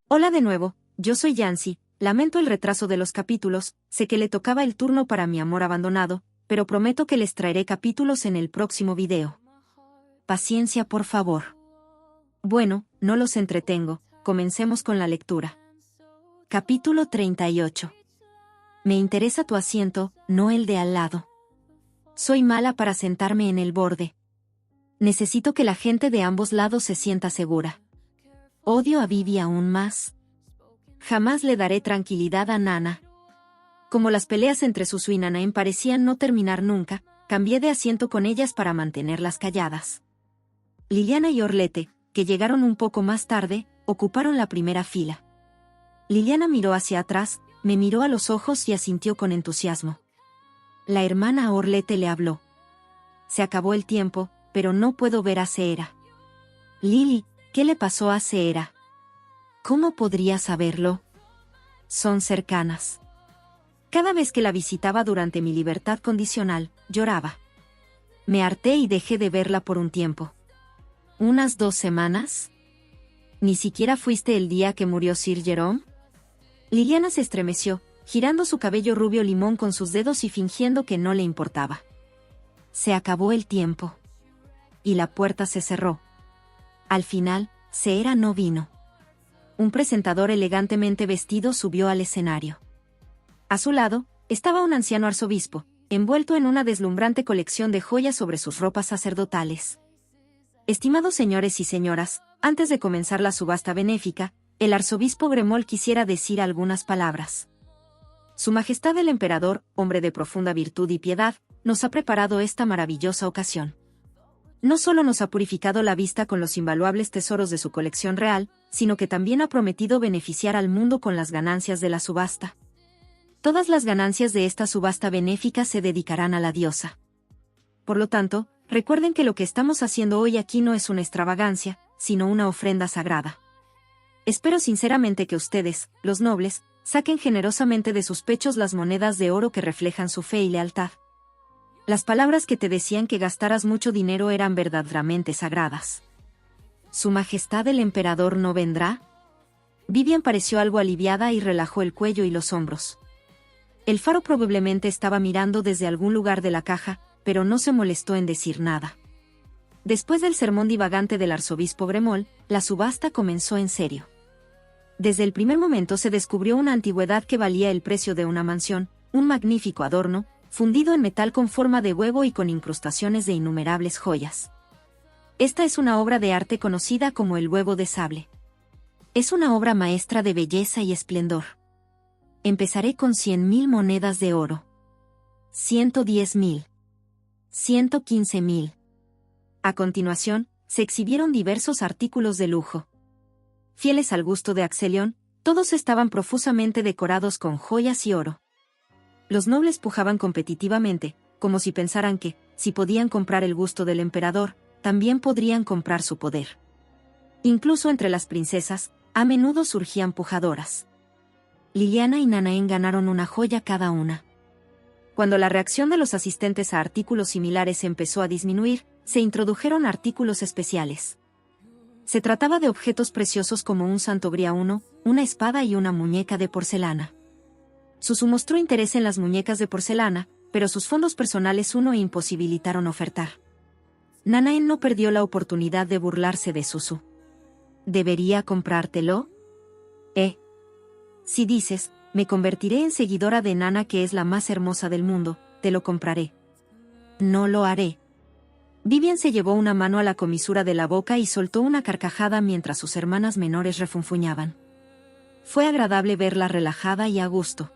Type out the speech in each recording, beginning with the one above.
Hola de nuevo, yo soy Yancy, lamento el retraso de los capítulos, sé que le tocaba el turno para mi amor abandonado, pero prometo que les traeré capítulos en el próximo video. Paciencia por favor. Bueno, no los entretengo, comencemos con la lectura. Capítulo 38. Me interesa tu asiento, no el de al lado. Soy mala para sentarme en el borde. Necesito que la gente de ambos lados se sienta segura. Odio a Vivi aún más. Jamás le daré tranquilidad a Nana. Como las peleas entre Suzu y Nanaen parecían no terminar nunca, cambié de asiento con ellas para mantenerlas calladas. Liliana y Orlete, que llegaron un poco más tarde, ocuparon la primera fila. Liliana miró hacia atrás, me miró a los ojos y asintió con entusiasmo. La hermana Orlete le habló. Se acabó el tiempo, pero no puedo ver a Seera. Lili, ¿qué le pasó a Seera? ¿Cómo podría saberlo? Son cercanas. Cada vez que la visitaba durante mi libertad condicional, lloraba. Me harté y dejé de verla por un tiempo. ¿Unas 2 semanas? ¿Ni siquiera fuiste el día que murió Sir Jerome? Liliana se estremeció, girando su cabello rubio limón con sus dedos y fingiendo que no le importaba. Se acabó el tiempo. Y la puerta se cerró. Al final, Seera no vino. Un presentador elegantemente vestido subió al escenario. A su lado, estaba un anciano arzobispo, envuelto en una deslumbrante colección de joyas sobre sus ropas sacerdotales. Estimados señores y señoras, antes de comenzar la subasta benéfica, el arzobispo Gremol quisiera decir algunas palabras. Su Majestad el Emperador, hombre de profunda virtud y piedad, nos ha preparado esta maravillosa ocasión. No solo nos ha purificado la vista con los invaluables tesoros de su colección real, sino que también ha prometido beneficiar al mundo con las ganancias de la subasta. Todas las ganancias de esta subasta benéfica se dedicarán a la diosa. Por lo tanto, recuerden que lo que estamos haciendo hoy aquí no es una extravagancia, sino una ofrenda sagrada. Espero sinceramente que ustedes, los nobles, saquen generosamente de sus pechos las monedas de oro que reflejan su fe y lealtad. Las palabras que te decían que gastaras mucho dinero eran verdaderamente sagradas. ¿Su Majestad el Emperador no vendrá? Vivian pareció algo aliviada y relajó el cuello y los hombros. El faro probablemente estaba mirando desde algún lugar de la caja, pero no se molestó en decir nada. Después del sermón divagante del arzobispo Gremol, la subasta comenzó en serio. Desde el primer momento se descubrió una antigüedad que valía el precio de una mansión, un magnífico adorno, fundido en metal con forma de huevo y con incrustaciones de innumerables joyas. Esta es una obra de arte conocida como el huevo de sable. Es una obra maestra de belleza y esplendor. Empezaré con 100.000 monedas de oro. 110.000. 115.000. A continuación, se exhibieron diversos artículos de lujo. Fieles al gusto de Axelion, todos estaban profusamente decorados con joyas y oro. Los nobles pujaban competitivamente, como si pensaran que, si podían comprar el gusto del emperador, también podrían comprar su poder. Incluso entre las princesas, a menudo surgían pujadoras. Liliana y Nanaen ganaron una joya cada una. Cuando la reacción de los asistentes a artículos similares empezó a disminuir, se introdujeron artículos especiales. Se trataba de objetos preciosos como un santo grial, una espada y una muñeca de porcelana. Suzu mostró interés en las muñecas de porcelana, pero sus fondos personales imposibilitaron ofertar. Nanaen no perdió la oportunidad de burlarse de Suzu. ¿Debería comprártelo? Si dices, me convertiré en seguidora de Nana que es la más hermosa del mundo, te lo compraré. No lo haré. Vivian se llevó una mano a la comisura de la boca y soltó una carcajada mientras sus hermanas menores refunfuñaban. Fue agradable verla relajada y a gusto.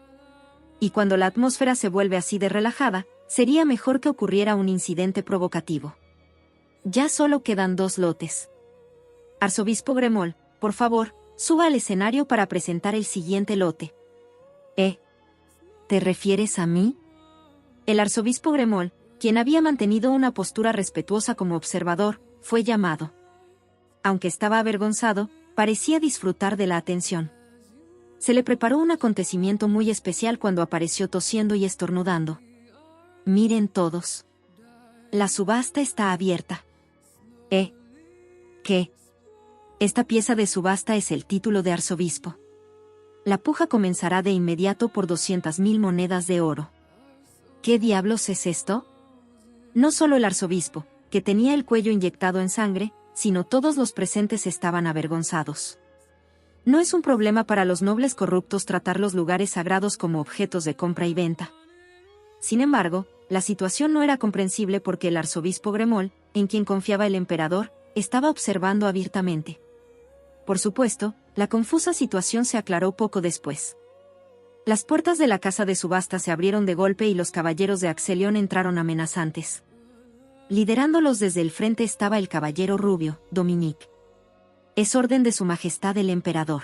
Y cuando la atmósfera se vuelve así de relajada, sería mejor que ocurriera un incidente provocativo. Ya solo quedan 2 lotes. Arzobispo Gremol, por favor, suba al escenario para presentar el siguiente lote. ¿Te refieres a mí? El arzobispo Gremol, quien había mantenido una postura respetuosa como observador, fue llamado. Aunque estaba avergonzado, parecía disfrutar de la atención. Se le preparó un acontecimiento muy especial cuando apareció tosiendo y estornudando. Miren todos. La subasta está abierta. ¿Qué? Esta pieza de subasta es el título de arzobispo. La puja comenzará de inmediato por 200.000 monedas de oro. ¿Qué diablos es esto? No solo el arzobispo, que tenía el cuello inyectado en sangre, sino todos los presentes estaban avergonzados. No es un problema para los nobles corruptos tratar los lugares sagrados como objetos de compra y venta. Sin embargo, la situación no era comprensible porque el arzobispo Gremol, en quien confiaba el emperador, estaba observando abiertamente. Por supuesto, la confusa situación se aclaró poco después. Las puertas de la casa de subasta se abrieron de golpe y los caballeros de Axelion entraron amenazantes. Liderándolos desde el frente estaba el caballero rubio, Dominique. Es orden de su majestad el emperador.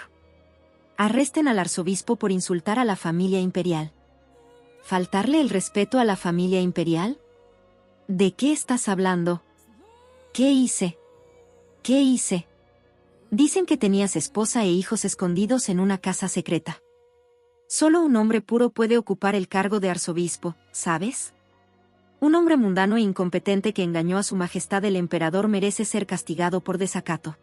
Arresten al arzobispo por insultar a la familia imperial. ¿Faltarle el respeto a la familia imperial? ¿De qué estás hablando? ¿Qué hice? ¿Qué hice? Dicen que tenías esposa e hijos escondidos en una casa secreta. Solo un hombre puro puede ocupar el cargo de arzobispo, ¿sabes? Un hombre mundano e incompetente que engañó a su majestad el emperador merece ser castigado por desacato.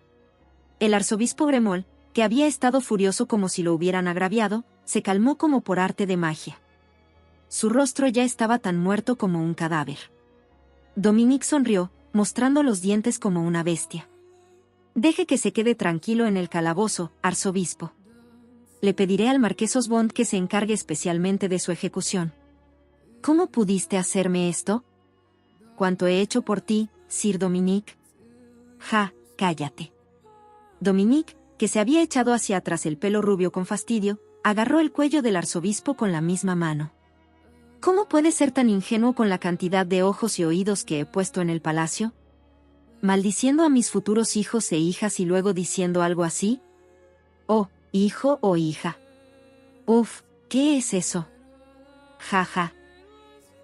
El arzobispo Gremol, que había estado furioso como si lo hubieran agraviado, se calmó como por arte de magia. Su rostro ya estaba tan muerto como un cadáver. Dominique sonrió, mostrando los dientes como una bestia. Deje que se quede tranquilo en el calabozo, arzobispo. Le pediré al marqués Osbond que se encargue especialmente de su ejecución. ¿Cómo pudiste hacerme esto? ¿Cuánto he hecho por ti, Sir Dominique? Ja, cállate. Dominique, que se había echado hacia atrás el pelo rubio con fastidio, agarró el cuello del arzobispo con la misma mano. ¿Cómo puedes ser tan ingenuo con la cantidad de ojos y oídos que he puesto en el palacio? ¿Maldiciendo a mis futuros hijos e hijas y luego diciendo algo así? Oh, hijo o hija. Uf, ¿qué es eso? Ja, ja.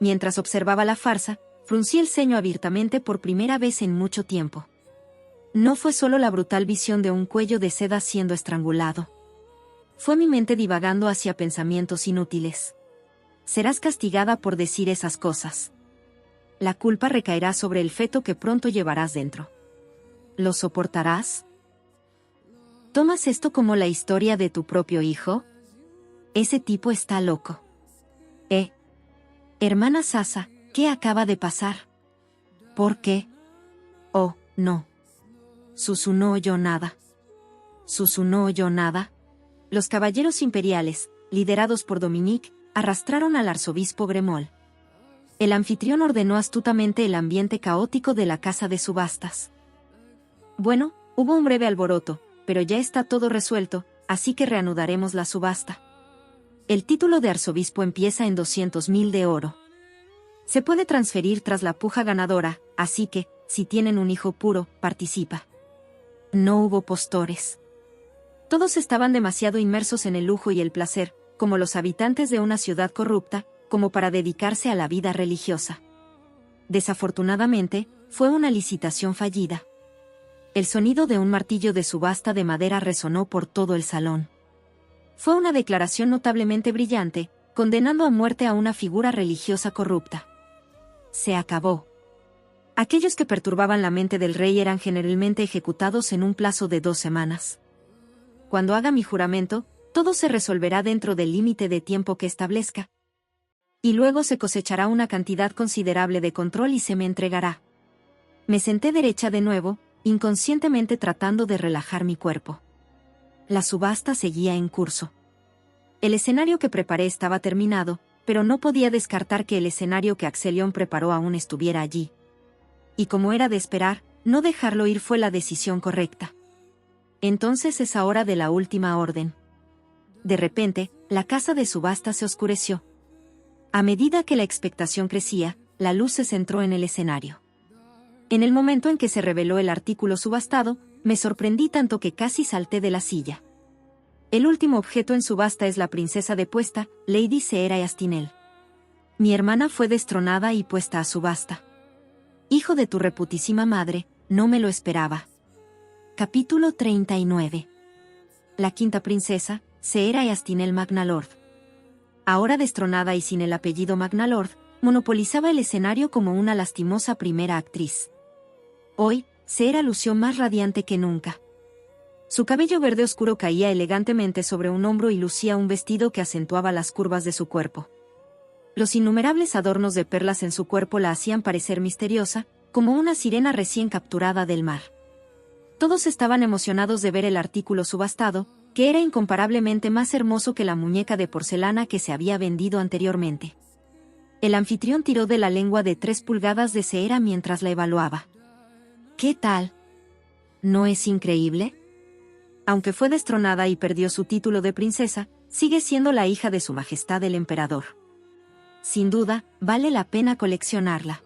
Mientras observaba la farsa, fruncí el ceño abiertamente por primera vez en mucho tiempo. No fue solo la brutal visión de un cuello de seda siendo estrangulado. Fue mi mente divagando hacia pensamientos inútiles. Serás castigada por decir esas cosas. La culpa recaerá sobre el feto que pronto llevarás dentro. ¿Lo soportarás? ¿Tomas esto como la historia de tu propio hijo? Ese tipo está loco. Hermana Sasa, ¿qué acaba de pasar? ¿Por qué? Oh, no. Susu no oyó nada. Susu no oyó nada. Los caballeros imperiales, liderados por Dominique, arrastraron al arzobispo Gremol. El anfitrión ordenó astutamente el ambiente caótico de la casa de subastas. Bueno, hubo un breve alboroto, pero ya está todo resuelto, así que reanudaremos la subasta. El título de arzobispo empieza en 200.000 de oro. Se puede transferir tras la puja ganadora, así que, si tienen un hijo puro, participa. No hubo postores. Todos estaban demasiado inmersos en el lujo y el placer, como los habitantes de una ciudad corrupta, como para dedicarse a la vida religiosa. Desafortunadamente, fue una licitación fallida. El sonido de un martillo de subasta de madera resonó por todo el salón. Fue una declaración notablemente brillante, condenando a muerte a una figura religiosa corrupta. Se acabó. Aquellos que perturbaban la mente del rey eran generalmente ejecutados en un plazo de 2 semanas. Cuando haga mi juramento, todo se resolverá dentro del límite de tiempo que establezca. Y luego se cosechará una cantidad considerable de control y se me entregará. Me senté derecha de nuevo, inconscientemente tratando de relajar mi cuerpo. La subasta seguía en curso. El escenario que preparé estaba terminado, pero no podía descartar que el escenario que Axelion preparó aún estuviera allí. Y como era de esperar, no dejarlo ir fue la decisión correcta. Entonces es hora de la última orden. De repente, la casa de subasta se oscureció. A medida que la expectación crecía, la luz se centró en el escenario. En el momento en que se reveló el artículo subastado, me sorprendí tanto que casi salté de la silla. El último objeto en subasta es la princesa depuesta, Lady Seera Astinel. Mi hermana fue destronada y puesta a subasta. Hijo de tu reputísima madre, no me lo esperaba. Capítulo 39. La quinta princesa, Seera Astinel Magnalord. Ahora destronada y sin el apellido Magnalord, monopolizaba el escenario como una lastimosa primera actriz. Hoy, Seera lució más radiante que nunca. Su cabello verde oscuro caía elegantemente sobre un hombro y lucía un vestido que acentuaba las curvas de su cuerpo. Los innumerables adornos de perlas en su cuerpo la hacían parecer misteriosa, como una sirena recién capturada del mar. Todos estaban emocionados de ver el artículo subastado, que era incomparablemente más hermoso que la muñeca de porcelana que se había vendido anteriormente. El anfitrión tiró de la lengua de 3 pulgadas de cera mientras la evaluaba. ¿Qué tal? ¿No es increíble? Aunque fue destronada y perdió su título de princesa, sigue siendo la hija de su majestad el emperador. Sin duda, vale la pena coleccionarla.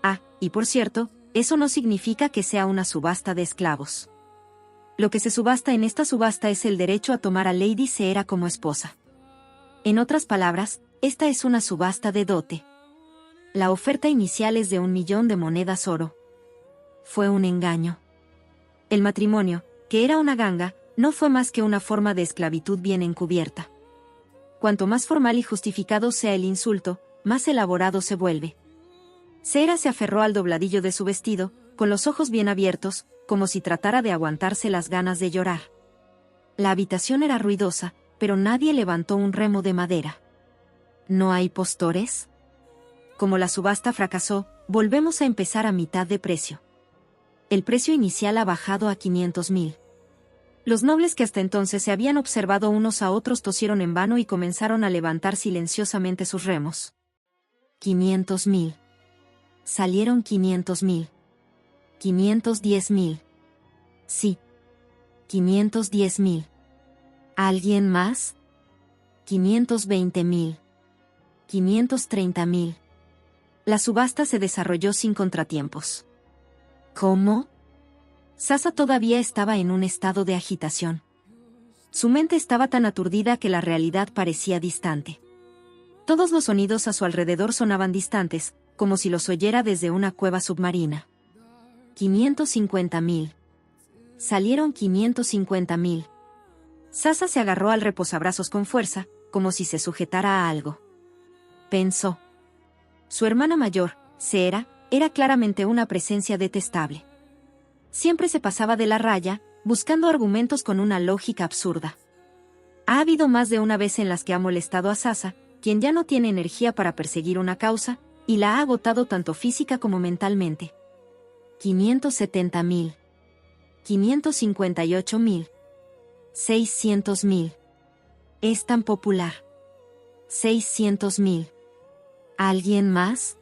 Ah, y por cierto, eso no significa que sea una subasta de esclavos. Lo que se subasta en esta subasta es el derecho a tomar a Lady Seera como esposa. En otras palabras, esta es una subasta de dote. La oferta inicial es de 1 millón de monedas oro. Fue un engaño. El matrimonio, que era una ganga, no fue más que una forma de esclavitud bien encubierta. Cuanto más formal y justificado sea el insulto, más elaborado se vuelve. Seera se aferró al dobladillo de su vestido, con los ojos bien abiertos, como si tratara de aguantarse las ganas de llorar. La habitación era ruidosa, pero nadie levantó un remo de madera. ¿No hay postores? Como la subasta fracasó, volvemos a empezar a mitad de precio. El precio inicial ha bajado a 500.000. Los nobles que hasta entonces se habían observado unos a otros tosieron en vano y comenzaron a levantar silenciosamente sus remos. 500.000. Salieron 500.000. 510.000. Sí. 510.000. ¿Alguien más? 520.000. 530.000. La subasta se desarrolló sin contratiempos. ¿Cómo? Sasa todavía estaba en un estado de agitación. Su mente estaba tan aturdida que la realidad parecía distante. Todos los sonidos a su alrededor sonaban distantes, como si los oyera desde una cueva submarina. 550.000. Salieron 550.000. Sasa se agarró al reposabrazos con fuerza, como si se sujetara a algo. Pensó. Su hermana mayor, Seera, era claramente una presencia detestable. Siempre se pasaba de la raya, buscando argumentos con una lógica absurda. Ha habido más de una vez en las que ha molestado a Sasa, quien ya no tiene energía para perseguir una causa, y la ha agotado tanto física como mentalmente. 570.000. 558.000. 600.000. Es tan popular. 600.000. ¿Alguien más?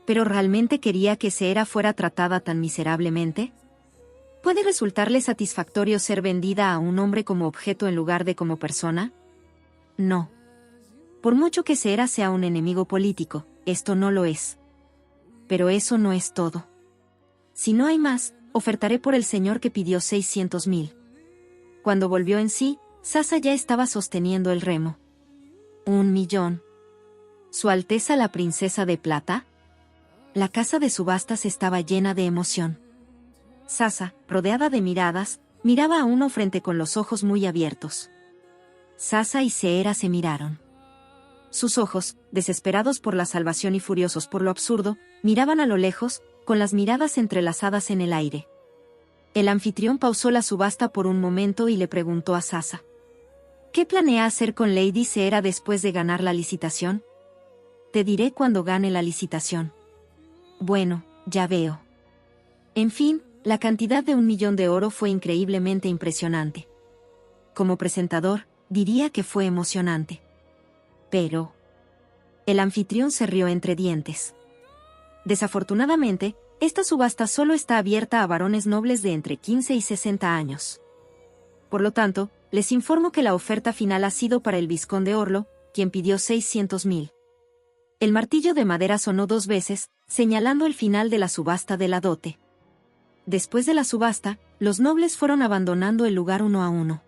¿Pero realmente quería que Seera fuera tratada tan miserablemente? ¿Puede resultarle satisfactorio ser vendida a un hombre como objeto en lugar de como persona? No. Por mucho que Seera sea un enemigo político, esto no lo es. Pero eso no es todo. Si no hay más, ofertaré por el señor que pidió 600.000. Cuando volvió en sí, Sasa ya estaba sosteniendo el remo. 1 millón. ¿Su Alteza la Princesa de Plata? La casa de subastas estaba llena de emoción. Sasa, rodeada de miradas, miraba a uno frente con los ojos muy abiertos. Sasa y Seera se miraron. Sus ojos, desesperados por la salvación y furiosos por lo absurdo, miraban a lo lejos, con las miradas entrelazadas en el aire. El anfitrión pausó la subasta por un momento y le preguntó a Sasa. ¿Qué planea hacer con Lady Seera después de ganar la licitación? Te diré cuando gane la licitación. Bueno, ya veo. En fin, la cantidad de 1 millón de oro fue increíblemente impresionante. Como presentador, diría que fue emocionante. Pero... El anfitrión se rió entre dientes. Desafortunadamente, esta subasta solo está abierta a varones nobles de entre 15 y 60 años. Por lo tanto, les informo que la oferta final ha sido para el vizconde Orlo, quien pidió 600.000. El martillo de madera sonó 2 veces, señalando el final de la subasta de la dote. Después de la subasta, los nobles fueron abandonando el lugar uno a uno.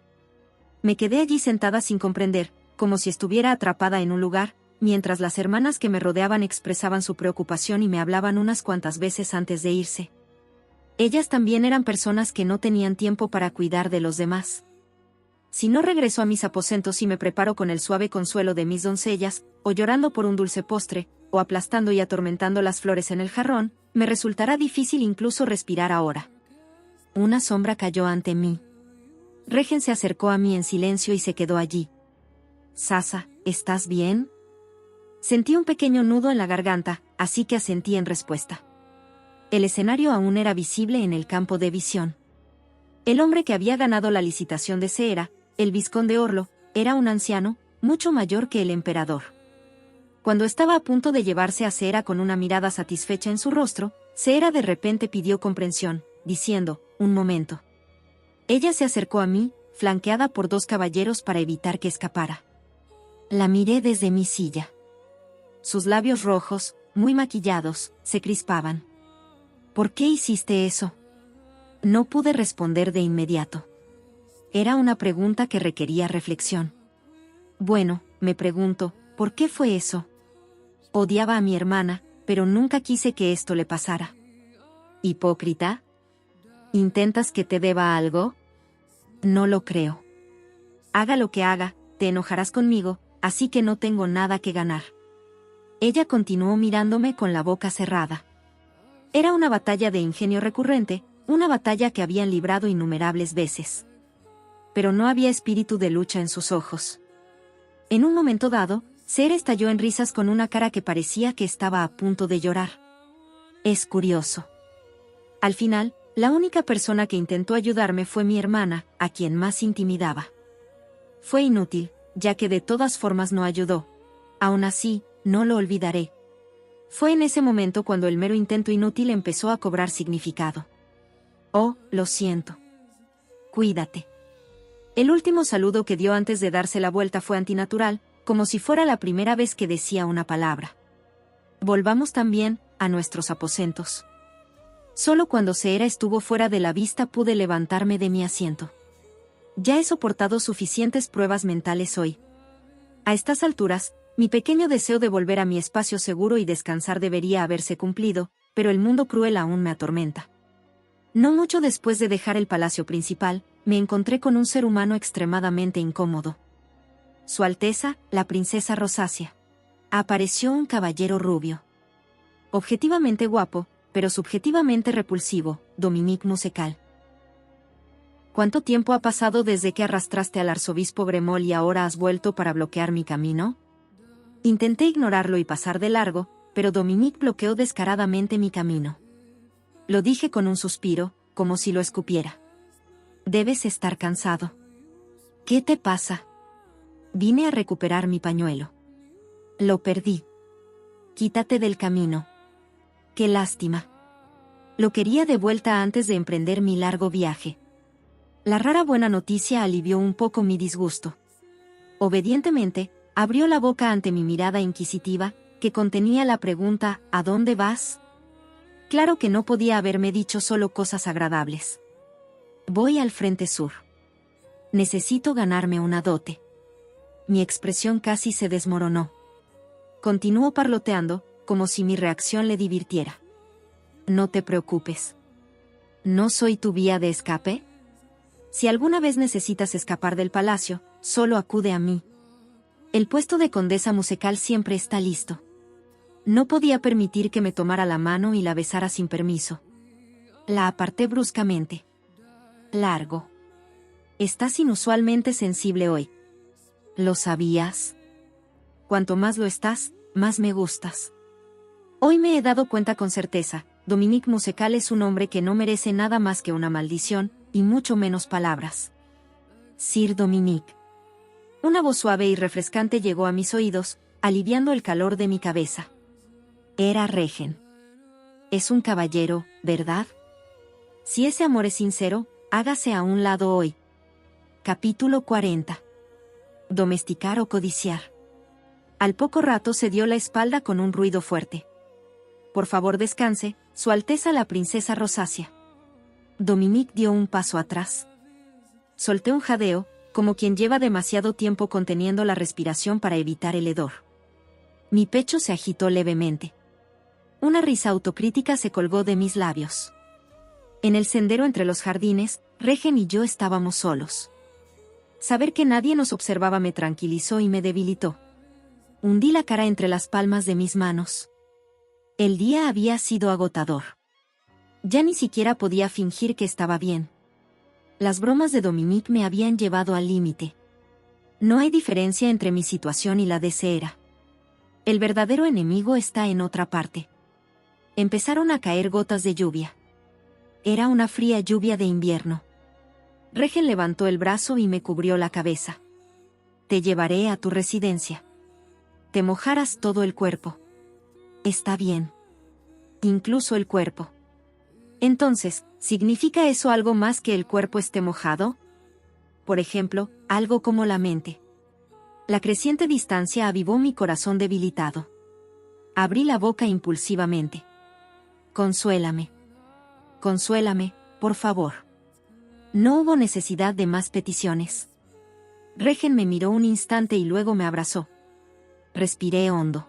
Me quedé allí sentada sin comprender, como si estuviera atrapada en un lugar, mientras las hermanas que me rodeaban expresaban su preocupación y me hablaban unas cuantas veces antes de irse. Ellas también eran personas que no tenían tiempo para cuidar de los demás. Si no regreso a mis aposentos y me preparo con el suave consuelo de mis doncellas, o llorando por un dulce postre, o aplastando y atormentando las flores en el jarrón, me resultará difícil incluso respirar ahora. Una sombra cayó ante mí. Regen se acercó a mí en silencio y se quedó allí. Sasa, ¿estás bien? Sentí un pequeño nudo en la garganta, así que asentí en respuesta. El escenario aún era visible en el campo de visión. El hombre que había ganado la licitación de Seera, el vizconde Orlo, era un anciano, mucho mayor que el emperador. Cuando estaba a punto de llevarse a Seera con una mirada satisfecha en su rostro, Seera de repente pidió comprensión, diciendo, «Un momento». Ella se acercó a mí, flanqueada por 2 caballeros para evitar que escapara. La miré desde mi silla. Sus labios rojos, muy maquillados, se crispaban. «¿Por qué hiciste eso?». No pude responder de inmediato. Era una pregunta que requería reflexión. Bueno, me pregunto, ¿por qué fue eso? Odiaba a mi hermana, pero nunca quise que esto le pasara. ¿Hipócrita? ¿Intentas que te deba algo? No lo creo. Haga lo que haga, te enojarás conmigo, así que no tengo nada que ganar. Ella continuó mirándome con la boca cerrada. Era una batalla de ingenio recurrente, una batalla que habían librado innumerables veces. Pero no había espíritu de lucha en sus ojos. En un momento dado, Seera estalló en risas con una cara que parecía que estaba a punto de llorar. Es curioso. Al final, la única persona que intentó ayudarme fue mi hermana, a quien más intimidaba. Fue inútil, ya que de todas formas no ayudó. Aún así, no lo olvidaré. Fue en ese momento cuando el mero intento inútil empezó a cobrar significado. Oh, lo siento. Cuídate. El último saludo que dio antes de darse la vuelta fue antinatural, como si fuera la primera vez que decía una palabra. Volvamos también a nuestros aposentos. Solo cuando Seera estuvo fuera de la vista pude levantarme de mi asiento. Ya he soportado suficientes pruebas mentales hoy. A estas alturas, mi pequeño deseo de volver a mi espacio seguro y descansar debería haberse cumplido, pero el mundo cruel aún me atormenta. No mucho después de dejar el palacio principal, me encontré con un ser humano extremadamente incómodo. Su Alteza, la princesa Rosacia. Apareció un caballero rubio. Objetivamente guapo, pero subjetivamente repulsivo, Dominique Musecal. ¿Cuánto tiempo ha pasado desde que arrastraste al arzobispo Gremol y ahora has vuelto para bloquear mi camino? Intenté ignorarlo y pasar de largo, pero Dominique bloqueó descaradamente mi camino. Lo dije con un suspiro, como si lo escupiera. Debes estar cansado. ¿Qué te pasa? Vine a recuperar mi pañuelo. Lo perdí. Quítate del camino. Qué lástima. Lo quería de vuelta antes de emprender mi largo viaje. La rara buena noticia alivió un poco mi disgusto. Obedientemente, abrió la boca ante mi mirada inquisitiva, que contenía la pregunta, ¿a dónde vas? Claro que no podía haberme dicho solo cosas agradables. Voy al frente sur. Necesito ganarme una dote. Mi expresión casi se desmoronó. Continuó parloteando, como si mi reacción le divirtiera. No te preocupes. ¿No soy tu vía de escape? Si alguna vez necesitas escapar del palacio, solo acude a mí. El puesto de condesa Musecal siempre está listo. No podía permitir que me tomara la mano y la besara sin permiso. La aparté bruscamente. Largo. Estás inusualmente sensible hoy. ¿Lo sabías? Cuanto más lo estás, más me gustas. Hoy me he dado cuenta con certeza, Dominique Musecal es un hombre que no merece nada más que una maldición, y mucho menos palabras. Sir Dominique. Una voz suave y refrescante llegó a mis oídos, aliviando el calor de mi cabeza. Era Regen. Es un caballero, ¿verdad? Si ese amor es sincero, hágase a un lado hoy. Capítulo 40. Domesticar o codiciar. Al poco rato se dio la espalda con un ruido fuerte. Por favor descanse, Su Alteza la princesa Rosacia. Dominique dio un paso atrás. Solté un jadeo, como quien lleva demasiado tiempo conteniendo la respiración para evitar el hedor. Mi pecho se agitó levemente. Una risa autocrítica se colgó de mis labios. En el sendero entre los jardines, Regen y yo estábamos solos. Saber que nadie nos observaba me tranquilizó y me debilitó. Hundí la cara entre las palmas de mis manos. El día había sido agotador. Ya ni siquiera podía fingir que estaba bien. Las bromas de Dominique me habían llevado al límite. No hay diferencia entre mi situación y la de Seera. El verdadero enemigo está en otra parte. Empezaron a caer gotas de lluvia. Era una fría lluvia de invierno. Regen levantó el brazo y me cubrió la cabeza. Te llevaré a tu residencia. Te mojarás todo el cuerpo. Está bien. Incluso el cuerpo. Entonces, ¿significa eso algo más que el cuerpo esté mojado? Por ejemplo, algo como la mente. La creciente distancia avivó mi corazón debilitado. Abrí la boca impulsivamente. Consuélame. Consuélame, por favor. No hubo necesidad de más peticiones. Regen me miró un instante y luego me abrazó. Respiré hondo.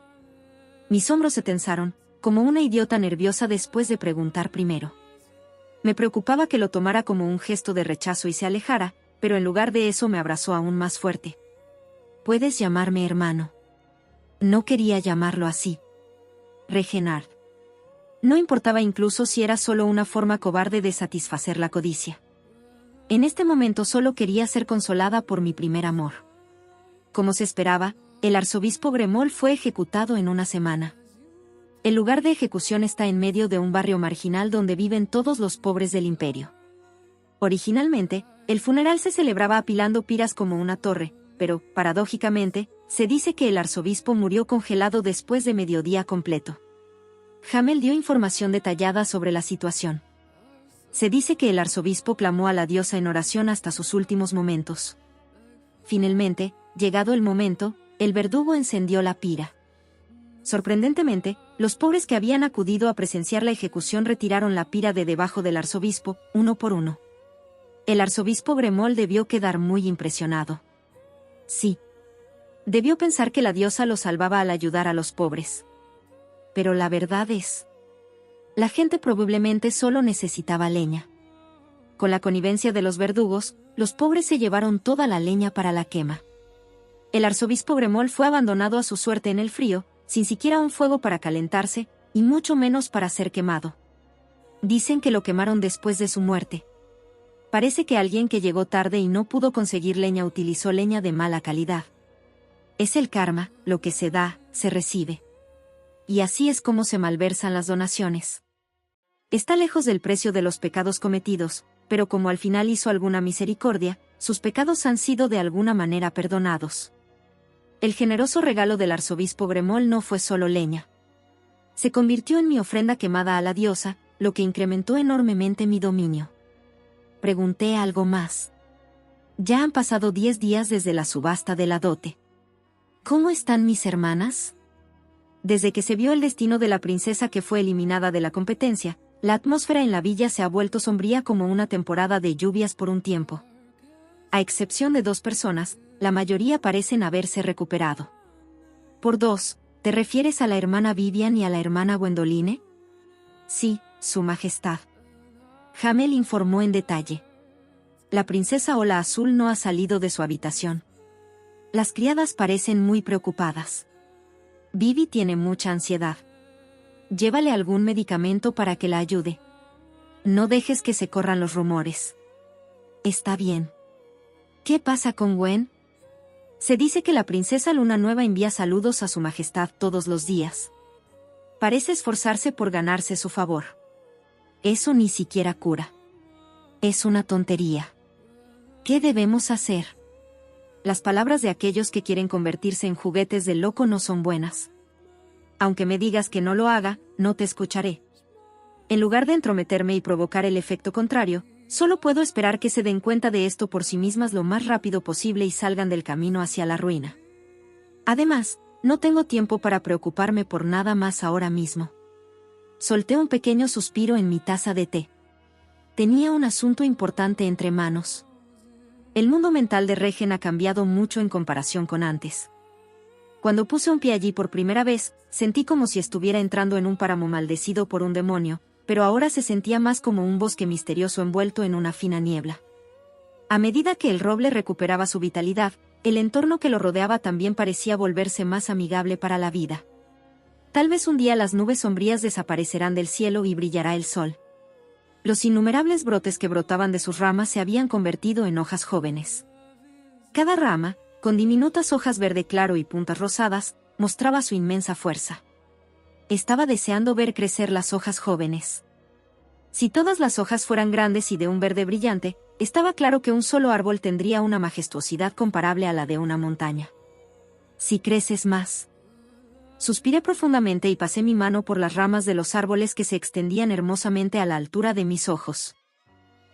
Mis hombros se tensaron, como una idiota nerviosa después de preguntar primero. Me preocupaba que lo tomara como un gesto de rechazo y se alejara, pero en lugar de eso me abrazó aún más fuerte. Puedes llamarme hermano. No quería llamarlo así. Regenard. No importaba incluso si era solo una forma cobarde de satisfacer la codicia. En este momento solo quería ser consolada por mi primer amor. Como se esperaba, el arzobispo Gremol fue ejecutado en una semana. El lugar de ejecución está en medio de un barrio marginal donde viven todos los pobres del imperio. Originalmente, el funeral se celebraba apilando piras como una torre, pero, paradójicamente, se dice que el arzobispo murió congelado después de mediodía completo. Hamel dio información detallada sobre la situación. Se dice que el arzobispo clamó a la diosa en oración hasta sus últimos momentos. Finalmente, llegado el momento, el verdugo encendió la pira. Sorprendentemente, los pobres que habían acudido a presenciar la ejecución retiraron la pira de debajo del arzobispo, uno por uno. El arzobispo Gremol debió quedar muy impresionado. Sí. Debió pensar que la diosa lo salvaba al ayudar a los pobres. Pero la verdad es... La gente probablemente solo necesitaba leña. Con la connivencia de los verdugos, los pobres se llevaron toda la leña para la quema. El arzobispo Gremol fue abandonado a su suerte en el frío, sin siquiera un fuego para calentarse, y mucho menos para ser quemado. Dicen que lo quemaron después de su muerte. Parece que alguien que llegó tarde y no pudo conseguir leña utilizó leña de mala calidad. Es el karma, lo que se da, se recibe. Y así es como se malversan las donaciones. Está lejos del precio de los pecados cometidos, pero como al final hizo alguna misericordia, sus pecados han sido de alguna manera perdonados. El generoso regalo del arzobispo Gremol no fue solo leña. Se convirtió en mi ofrenda quemada a la diosa, lo que incrementó enormemente mi dominio. Pregunté algo más. Ya han pasado 10 días desde la subasta de la dote. ¿Cómo están mis hermanas? Desde que se vio el destino de la princesa que fue eliminada de la competencia, la atmósfera en la villa se ha vuelto sombría como una temporada de lluvias por un tiempo. A excepción de 2 personas, la mayoría parecen haberse recuperado. Por 2, ¿te refieres a la hermana Vivian y a la hermana Gwendoline? Sí, Su Majestad. Hamel informó en detalle. La princesa Ola Azul no ha salido de su habitación. Las criadas parecen muy preocupadas. Vivi tiene mucha ansiedad. Llévale algún medicamento para que la ayude. No dejes que se corran los rumores. Está bien. ¿Qué pasa con Gwen? Se dice que la princesa Luna Nueva envía saludos a Su Majestad todos los días. Parece esforzarse por ganarse su favor. Eso ni siquiera cura. Es una tontería. ¿Qué debemos hacer? Las palabras de aquellos que quieren convertirse en juguetes del loco no son buenas. Aunque me digas que no lo haga, no te escucharé. En lugar de entrometerme y provocar el efecto contrario, solo puedo esperar que se den cuenta de esto por sí mismas lo más rápido posible y salgan del camino hacia la ruina. Además, no tengo tiempo para preocuparme por nada más ahora mismo. Solté un pequeño suspiro en mi taza de té. Tenía un asunto importante entre manos. El mundo mental de Regen ha cambiado mucho en comparación con antes. Cuando puse un pie allí por primera vez, sentí como si estuviera entrando en un páramo maldecido por un demonio, pero ahora se sentía más como un bosque misterioso envuelto en una fina niebla. A medida que el roble recuperaba su vitalidad, el entorno que lo rodeaba también parecía volverse más amigable para la vida. Tal vez un día las nubes sombrías desaparecerán del cielo y brillará el sol. Los innumerables brotes que brotaban de sus ramas se habían convertido en hojas jóvenes. Cada rama, con diminutas hojas verde claro y puntas rosadas, mostraba su inmensa fuerza. Estaba deseando ver crecer las hojas jóvenes. Si todas las hojas fueran grandes y de un verde brillante, estaba claro que un solo árbol tendría una majestuosidad comparable a la de una montaña. Si creces más. Suspiré profundamente y pasé mi mano por las ramas de los árboles que se extendían hermosamente a la altura de mis ojos.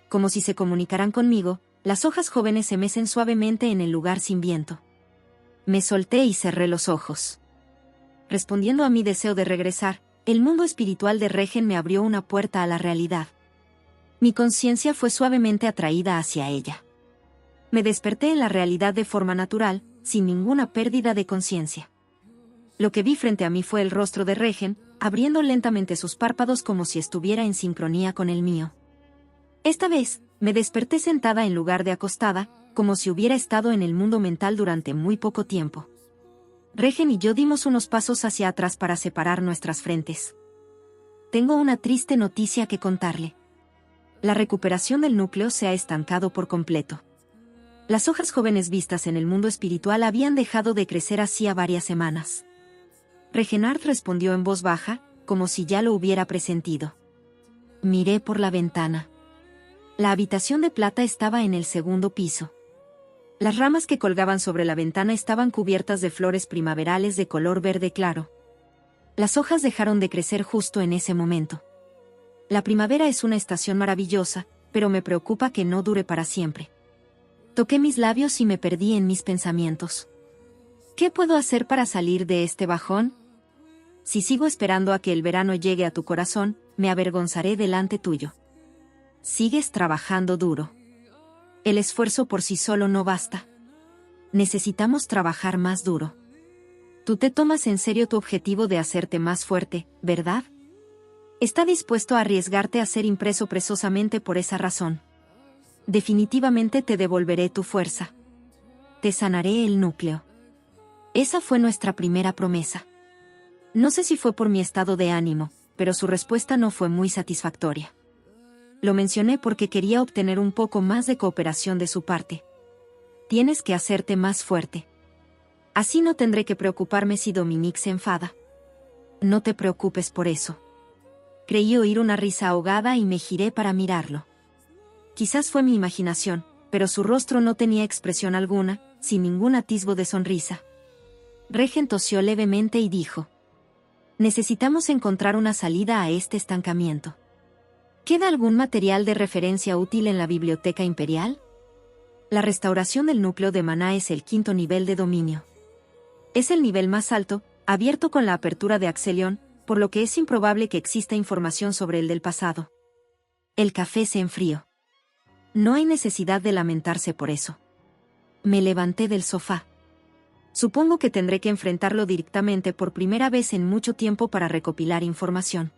Como si se comunicaran conmigo, las hojas jóvenes se mecen suavemente en el lugar sin viento. Me solté y cerré los ojos. Respondiendo a mi deseo de regresar, el mundo espiritual de Regen me abrió una puerta a la realidad. Mi conciencia fue suavemente atraída hacia ella. Me desperté en la realidad de forma natural, sin ninguna pérdida de conciencia. Lo que vi frente a mí fue el rostro de Regen, abriendo lentamente sus párpados como si estuviera en sincronía con el mío. Esta vez, me desperté sentada en lugar de acostada, como si hubiera estado en el mundo mental durante muy poco tiempo. Regen y yo dimos unos pasos hacia atrás para separar nuestras frentes. Tengo una triste noticia que contarle. La recuperación del núcleo se ha estancado por completo. Las hojas jóvenes vistas en el mundo espiritual habían dejado de crecer hacía varias semanas. Regenard respondió en voz baja, como si ya lo hubiera presentido. Miré por la ventana. La habitación de plata estaba en el segundo piso. Las ramas que colgaban sobre la ventana estaban cubiertas de flores primaverales de color verde claro. Las hojas dejaron de crecer justo en ese momento. La primavera es una estación maravillosa, pero me preocupa que no dure para siempre. Toqué mis labios y me perdí en mis pensamientos. ¿Qué puedo hacer para salir de este bajón? Si sigo esperando a que el verano llegue a tu corazón, me avergonzaré delante tuyo. Sigues trabajando duro. El esfuerzo por sí solo no basta. Necesitamos trabajar más duro. Tú te tomas en serio tu objetivo de hacerte más fuerte, ¿verdad? Está dispuesto a arriesgarte a ser impreso presosamente por esa razón. Definitivamente te devolveré tu fuerza. Te sanaré el núcleo. Esa fue nuestra primera promesa. No sé si fue por mi estado de ánimo, pero su respuesta no fue muy satisfactoria. Lo mencioné porque quería obtener un poco más de cooperación de su parte. Tienes que hacerte más fuerte. Así no tendré que preocuparme si Dominique se enfada. No te preocupes por eso. Creí oír una risa ahogada y me giré para mirarlo. Quizás fue mi imaginación, pero su rostro no tenía expresión alguna, sin ningún atisbo de sonrisa. Regen tosió levemente y dijo: necesitamos encontrar una salida a este estancamiento. ¿Queda algún material de referencia útil en la Biblioteca Imperial? La restauración del núcleo de maná es el 5º nivel de dominio. Es el nivel más alto, abierto con la apertura de Axelion, por lo que es improbable que exista información sobre el del pasado. El café se enfrió. No hay necesidad de lamentarse por eso. Me levanté del sofá. Supongo que tendré que enfrentarlo directamente por primera vez en mucho tiempo para recopilar información.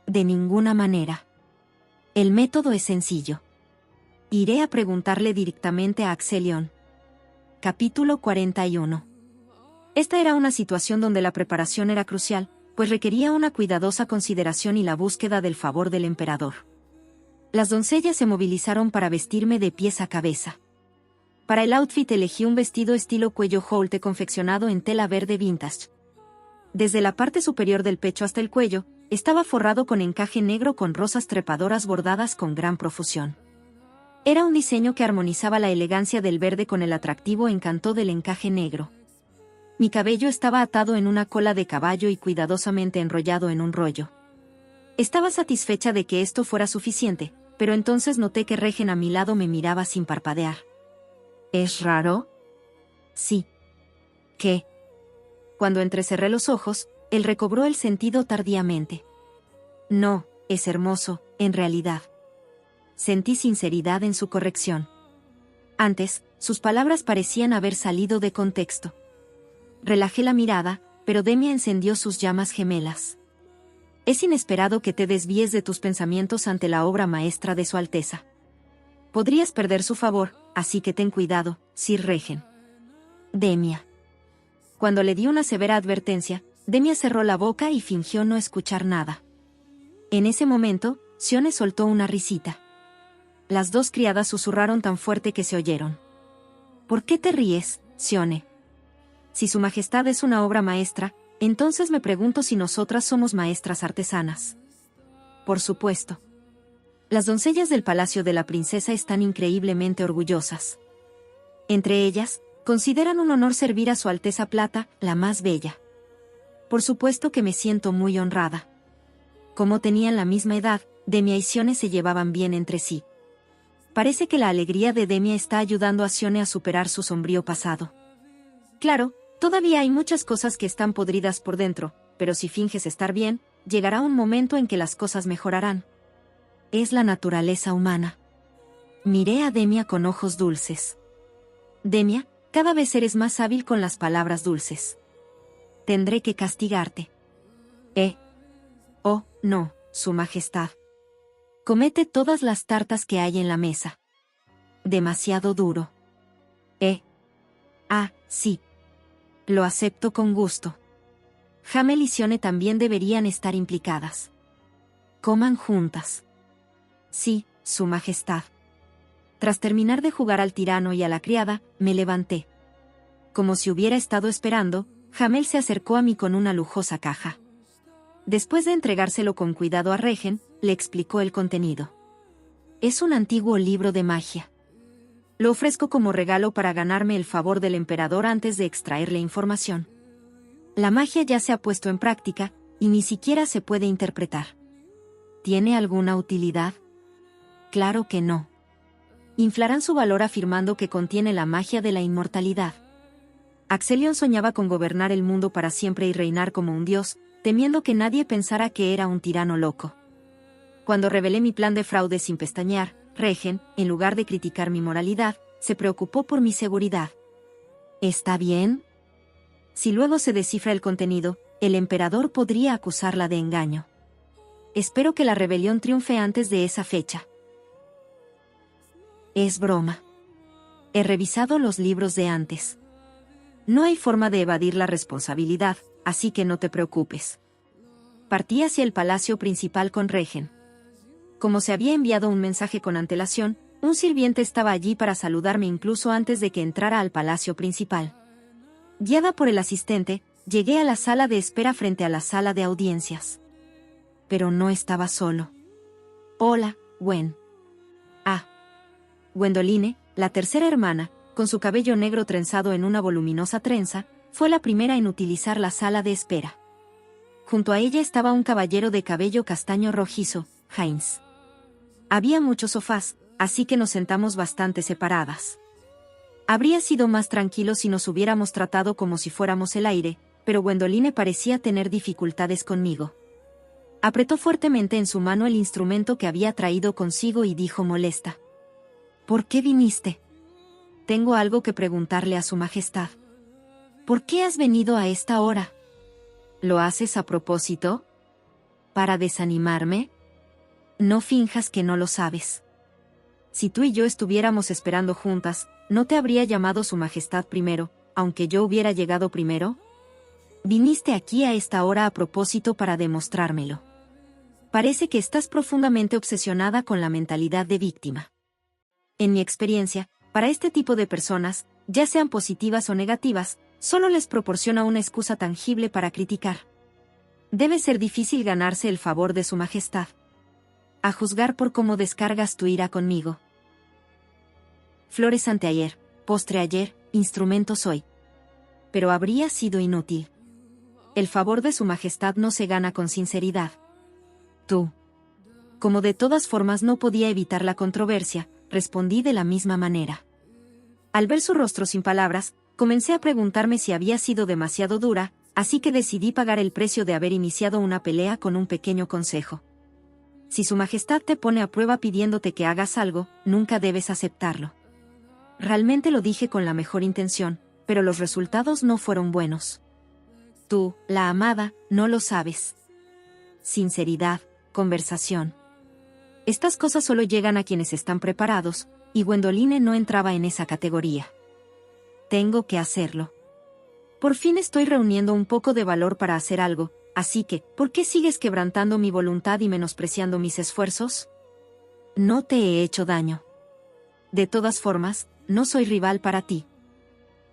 De ninguna manera. El método es sencillo. Iré a preguntarle directamente a Axelion. Capítulo 41. Esta era una situación donde la preparación era crucial, pues requería una cuidadosa consideración y la búsqueda del favor del emperador. Las doncellas se movilizaron para vestirme de pies a cabeza. Para el outfit elegí un vestido estilo cuello holte confeccionado en tela verde vintage. Desde la parte superior del pecho hasta el cuello, estaba forrado con encaje negro con rosas trepadoras bordadas con gran profusión. Era un diseño que armonizaba la elegancia del verde con el atractivo encanto del encaje negro. Mi cabello estaba atado en una cola de caballo y cuidadosamente enrollado en un rollo. Estaba satisfecha de que esto fuera suficiente, pero entonces noté que Regen a mi lado me miraba sin parpadear. ¿Es raro? Sí. ¿Qué? Cuando entrecerré los ojos, él recobró el sentido tardíamente. No, es hermoso, en realidad. Sentí sinceridad en su corrección. Antes, sus palabras parecían haber salido de contexto. Relajé la mirada, pero Demia encendió sus llamas gemelas. Es inesperado que te desvíes de tus pensamientos ante la obra maestra de Su Alteza. Podrías perder su favor, así que ten cuidado, Sir Regen. Demia. Cuando le di una severa advertencia, Demia cerró la boca y fingió no escuchar nada. En ese momento, Sione soltó una risita. Las dos criadas susurraron tan fuerte que se oyeron. ¿Por qué te ríes, Sione? Si Su Majestad es una obra maestra, entonces me pregunto si nosotras somos maestras artesanas. Por supuesto. Las doncellas del palacio de la princesa están increíblemente orgullosas. Entre ellas, consideran un honor servir a Su Alteza Plata, la más bella. Por supuesto que me siento muy honrada. Como tenían la misma edad, Demia y Sione se llevaban bien entre sí. Parece que la alegría de Demia está ayudando a Sione a superar su sombrío pasado. Claro, todavía hay muchas cosas que están podridas por dentro, pero si finges estar bien, llegará un momento en que las cosas mejorarán. Es la naturaleza humana. Miré a Demia con ojos dulces. Demia, cada vez eres más hábil con las palabras dulces. Tendré que castigarte. Oh, no, Su Majestad. Comete todas las tartas que hay en la mesa. Demasiado duro. Sí. Lo acepto con gusto. Hamel y Sione también deberían estar implicadas. Coman juntas. Sí, Su Majestad. Tras terminar de jugar al tirano y a la criada, me levanté. Como si hubiera estado esperando, Hamel se acercó a mí con una lujosa caja. Después de entregárselo con cuidado a Regen, le explicó el contenido. Es un antiguo libro de magia. Lo ofrezco como regalo para ganarme el favor del emperador antes de extraerle información. La magia ya se ha puesto en práctica, y ni siquiera se puede interpretar. ¿Tiene alguna utilidad? Claro que no. Inflarán su valor afirmando que contiene la magia de la inmortalidad. Axelion soñaba con gobernar el mundo para siempre y reinar como un dios, temiendo que nadie pensara que era un tirano loco. Cuando revelé mi plan de fraude sin pestañear, Regen, en lugar de criticar mi moralidad, se preocupó por mi seguridad. ¿Está bien? Si luego se descifra el contenido, el emperador podría acusarla de engaño. Espero que la rebelión triunfe antes de esa fecha. Es broma. He revisado los libros de antes. No hay forma de evadir la responsabilidad, así que no te preocupes. Partí hacia el palacio principal con Regen. Como se había enviado un mensaje con antelación, un sirviente estaba allí para saludarme incluso antes de que entrara al palacio principal. Guiada por el asistente, llegué a la sala de espera frente a la sala de audiencias. Pero no estaba solo. Hola, Gwen. Gwendoline, la tercera hermana, con su cabello negro trenzado en una voluminosa trenza, fue la primera en utilizar la sala de espera. Junto a ella estaba un caballero de cabello castaño rojizo, Heinz. Había muchos sofás, así que nos sentamos bastante separadas. Habría sido más tranquilo si nos hubiéramos tratado como si fuéramos el aire, pero Gwendoline parecía tener dificultades conmigo. Apretó fuertemente en su mano el instrumento que había traído consigo y dijo molesta. ¿Por qué viniste? Tengo algo que preguntarle a Su Majestad. ¿Por qué has venido a esta hora? ¿Lo haces a propósito? ¿Para desanimarme? No finjas que no lo sabes. Si tú y yo estuviéramos esperando juntas, ¿no te habría llamado Su Majestad primero, aunque yo hubiera llegado primero? Viniste aquí a esta hora a propósito para demostrármelo. Parece que estás profundamente obsesionada con la mentalidad de víctima. En mi experiencia, para este tipo de personas, ya sean positivas o negativas, solo les proporciona una excusa tangible para criticar. Debe ser difícil ganarse el favor de Su Majestad. A juzgar por cómo descargas tu ira conmigo. Flores anteayer, postre ayer, instrumentos hoy. Pero habría sido inútil. El favor de Su Majestad no se gana con sinceridad. Tú. Como de todas formas no podía evitar la controversia, respondí de la misma manera. Al ver su rostro sin palabras, comencé a preguntarme si había sido demasiado dura, así que decidí pagar el precio de haber iniciado una pelea con un pequeño consejo. Si Su Majestad te pone a prueba pidiéndote que hagas algo, nunca debes aceptarlo. Realmente lo dije con la mejor intención, pero los resultados no fueron buenos. Tú, la amada, no lo sabes. Sinceridad, conversación. Estas cosas solo llegan a quienes están preparados, y Gwendoline no entraba en esa categoría. Tengo que hacerlo. Por fin estoy reuniendo un poco de valor para hacer algo, Así que, ¿por qué sigues quebrantando mi voluntad y menospreciando mis esfuerzos? No te he hecho daño. De todas formas, no soy rival para ti.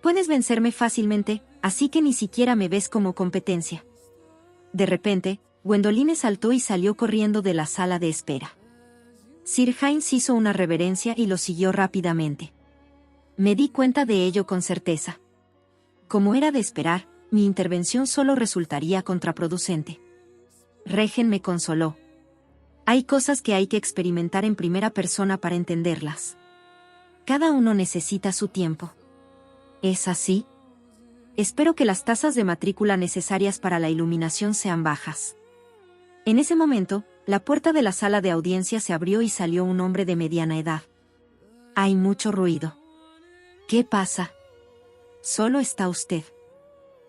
Puedes vencerme fácilmente, así que ni siquiera me ves como competencia. De repente, Gwendoline saltó y salió corriendo de la sala de espera. Sir Hines hizo una reverencia y lo siguió rápidamente. Me di cuenta de ello con certeza. Como era de esperar, mi intervención solo resultaría contraproducente. Regen me consoló. Hay cosas que hay que experimentar en primera persona para entenderlas. Cada uno necesita su tiempo. ¿Es así? Espero que las tasas de matrícula necesarias para la iluminación sean bajas. En ese momento, la puerta de la sala de audiencia se abrió y salió un hombre de mediana edad. Hay mucho ruido. ¿Qué pasa? Solo está usted.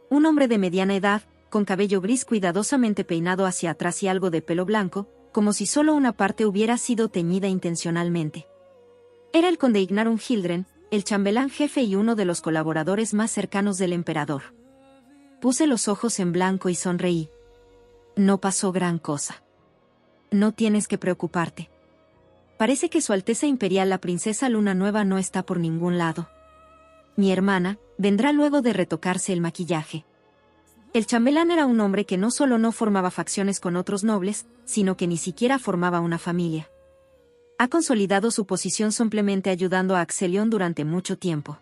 Un hombre de mediana edad, con cabello gris cuidadosamente peinado hacia atrás y algo de pelo blanco, como si solo una parte hubiera sido teñida intencionalmente. Era el conde Ignarum Hildren, el chambelán jefe y uno de los colaboradores más cercanos del emperador. Puse los ojos en blanco y sonreí. No pasó gran cosa. No tienes que preocuparte. Parece que Su Alteza Imperial la Princesa Luna Nueva no está por ningún lado. Mi hermana vendrá luego de retocarse el maquillaje. El chambelán era un hombre que no solo no formaba facciones con otros nobles, sino que ni siquiera formaba una familia. Ha consolidado su posición simplemente ayudando a Axelion durante mucho tiempo.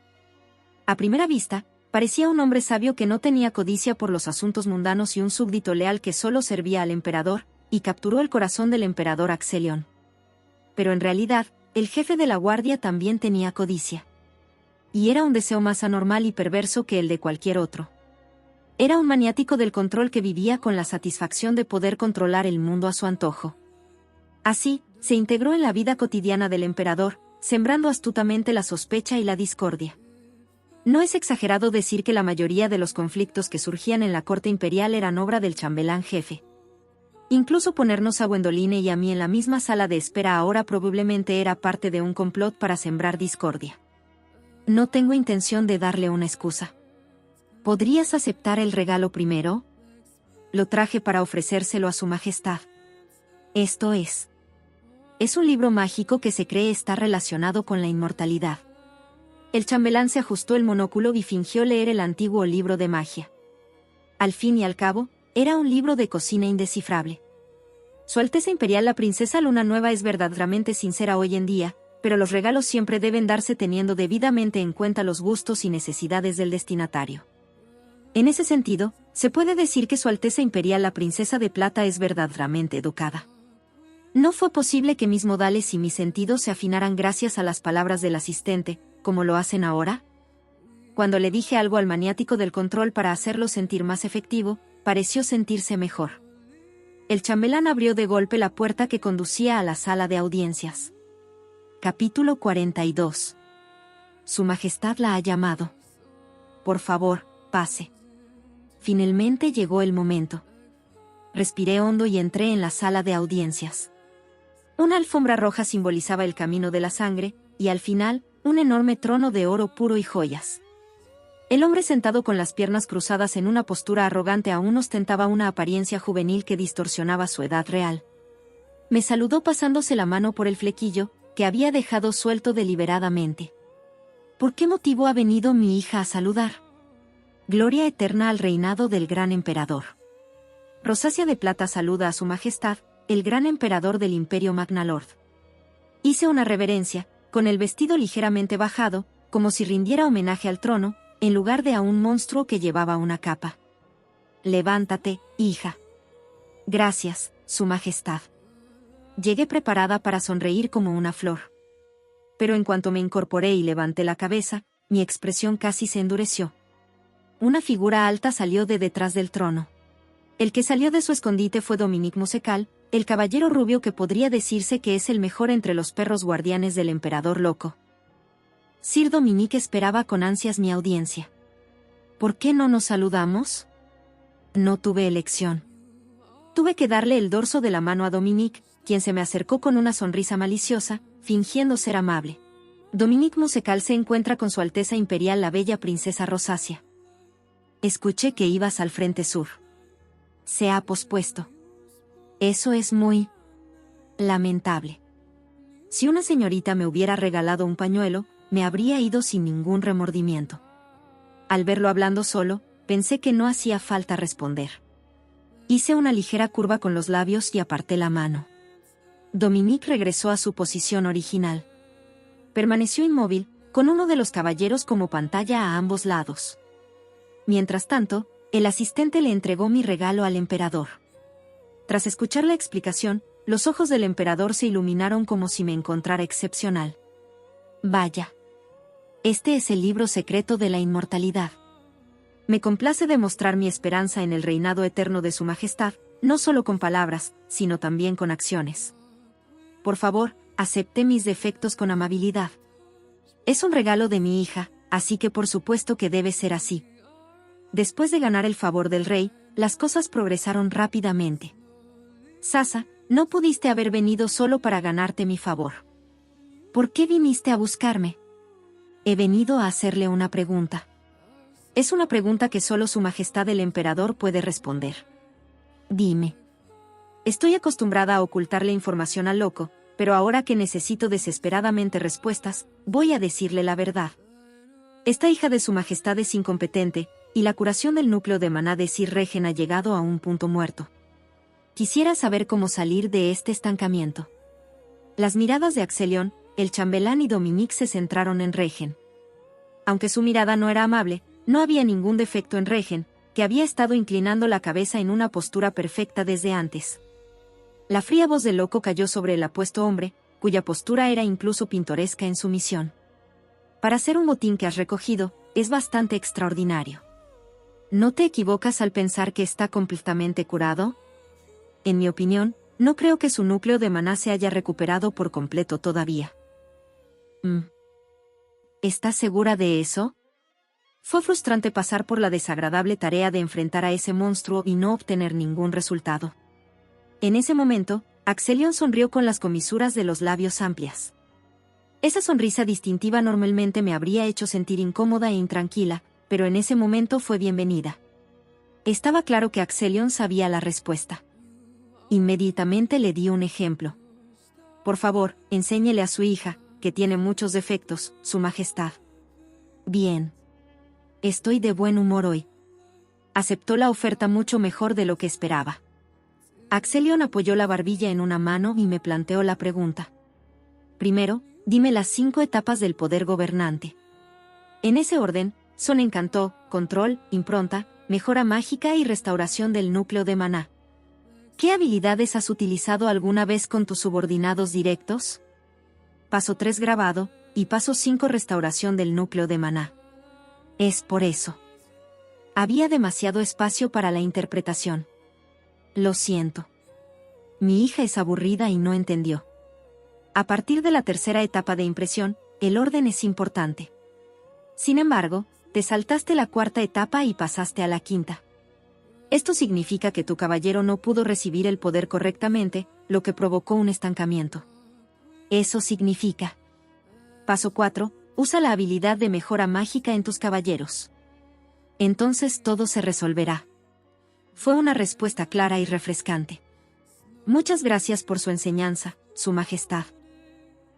A primera vista, parecía un hombre sabio que no tenía codicia por los asuntos mundanos y un súbdito leal que solo servía al emperador, y capturó el corazón del emperador Axelion. Pero en realidad, el jefe de la guardia también tenía codicia. Y era un deseo más anormal y perverso que el de cualquier otro. Era un maniático del control que vivía con la satisfacción de poder controlar el mundo a su antojo. Así, se integró en la vida cotidiana del emperador, sembrando astutamente la sospecha y la discordia. No es exagerado decir que la mayoría de los conflictos que surgían en la corte imperial eran obra del chambelán jefe. Incluso ponernos a Gwendoline y a mí en la misma sala de espera ahora probablemente era parte de un complot para sembrar discordia. No tengo intención de darle una excusa. ¿Podrías aceptar el regalo primero? Lo traje para ofrecérselo a su majestad. Esto es. Es un libro mágico que se cree estar relacionado con la inmortalidad. El chambelán se ajustó el monóculo y fingió leer el antiguo libro de magia. Al fin y al cabo, era un libro de cocina indescifrable. Su Alteza Imperial la Princesa Luna Nueva es verdaderamente sincera hoy en día, pero los regalos siempre deben darse teniendo debidamente en cuenta los gustos y necesidades del destinatario. En ese sentido, se puede decir que Su Alteza Imperial la Princesa de Plata es verdaderamente educada. No fue posible que mis modales y mis sentidos se afinaran gracias a las palabras del asistente, como lo hacen ahora. Cuando le dije algo al maniático del control para hacerlo sentir más efectivo, pareció sentirse mejor. El chambelán abrió de golpe la puerta que conducía a la sala de audiencias. Capítulo 42. Su Majestad la ha llamado. Por favor, pase. Finalmente llegó el momento. Respiré hondo y entré en la sala de audiencias. Una alfombra roja simbolizaba el camino de la sangre, y al final, un enorme trono de oro puro y joyas. El hombre sentado con las piernas cruzadas en una postura arrogante aún ostentaba una apariencia juvenil que distorsionaba su edad real. Me saludó pasándose la mano por el flequillo, que había dejado suelto deliberadamente. ¿Por qué motivo ha venido mi hija a saludar? Gloria eterna al reinado del gran emperador. Rosacia de Plata saluda a su majestad, el gran emperador del Imperio Magnalord. Hice una reverencia, con el vestido ligeramente bajado, como si rindiera homenaje al trono, en lugar de a un monstruo que llevaba una capa. Levántate, hija. Gracias, su majestad. Llegué preparada para sonreír como una flor. Pero en cuanto me incorporé y levanté la cabeza, mi expresión casi se endureció. Una figura alta salió de detrás del trono. El que salió de su escondite fue Dominique Musecal, el caballero rubio que podría decirse que es el mejor entre los perros guardianes del emperador loco. Sir Dominique esperaba con ansias mi audiencia. ¿Por qué no nos saludamos? No tuve elección. Tuve que darle el dorso de la mano a Dominique, quien se me acercó con una sonrisa maliciosa, fingiendo ser amable. Dominique Musecal se encuentra con Su Alteza Imperial la bella princesa Rosacia. Escuché que ibas al frente sur. Se ha pospuesto. Eso es muy lamentable. Si una señorita me hubiera regalado un pañuelo, me habría ido sin ningún remordimiento. Al verlo hablando solo, pensé que no hacía falta responder. Hice una ligera curva con los labios y aparté la mano. Dominique regresó a su posición original. Permaneció inmóvil, con uno de los caballeros como pantalla a ambos lados. Mientras tanto, el asistente le entregó mi regalo al emperador. Tras escuchar la explicación, los ojos del emperador se iluminaron como si me encontrara excepcional. Vaya. Este es el libro secreto de la inmortalidad. Me complace demostrar mi esperanza en el reinado eterno de su majestad, no solo con palabras, sino también con acciones. Por favor, acepte mis defectos con amabilidad. Es un regalo de mi hija, así que por supuesto que debe ser así. Después de ganar el favor del rey, las cosas progresaron rápidamente. Sasa, no pudiste haber venido solo para ganarte mi favor. ¿Por qué viniste a buscarme? He venido a hacerle una pregunta. Es una pregunta que solo Su Majestad el Emperador puede responder. Dime. Estoy acostumbrada a ocultarle información al loco, pero ahora que necesito desesperadamente respuestas, voy a decirle la verdad. Esta hija de Su Majestad es incompetente, y la curación del núcleo de maná de Sir Regen ha llegado a un punto muerto. Quisiera saber cómo salir de este estancamiento. Las miradas de Axelion, el chambelán y Dominique se centraron en Regen. Aunque su mirada no era amable, no había ningún defecto en Regen, que había estado inclinando la cabeza en una postura perfecta desde antes. La fría voz del loco cayó sobre el apuesto hombre, cuya postura era incluso pintoresca en sumisión. Para ser un botín que has recogido, es bastante extraordinario. ¿No te equivocas al pensar que está completamente curado? En mi opinión, no creo que su núcleo de maná se haya recuperado por completo todavía. ¿Estás segura de eso? Fue frustrante pasar por la desagradable tarea de enfrentar a ese monstruo y no obtener ningún resultado. En ese momento, Axelion sonrió con las comisuras de los labios amplias. Esa sonrisa distintiva normalmente me habría hecho sentir incómoda e intranquila, pero en ese momento fue bienvenida. Estaba claro que Axelion sabía la respuesta. Inmediatamente le di un ejemplo. Por favor, enséñele a su hija, que tiene muchos defectos, Su Majestad. Bien. Estoy de buen humor hoy. Aceptó la oferta mucho mejor de lo que esperaba. Axelion apoyó la barbilla en una mano y me planteó la pregunta. Primero, dime las 5 etapas del poder gobernante. En ese orden, son encantó, control, impronta, mejora mágica y restauración del núcleo de maná. ¿Qué habilidades has utilizado alguna vez con tus subordinados directos? Paso 3 grabado, y paso 5 restauración del núcleo de maná. Es por eso. Había demasiado espacio para la interpretación. Lo siento. Mi hija es aburrida y no entendió. A partir de la tercera etapa de impresión, el orden es importante. Sin embargo, te saltaste la cuarta etapa y pasaste a la quinta. Esto significa que tu caballero no pudo recibir el poder correctamente, lo que provocó un estancamiento. Eso significa. Paso 4. Usa la habilidad de mejora mágica en tus caballeros. Entonces todo se resolverá. Fue una respuesta clara y refrescante. Muchas gracias por su enseñanza, Su Majestad.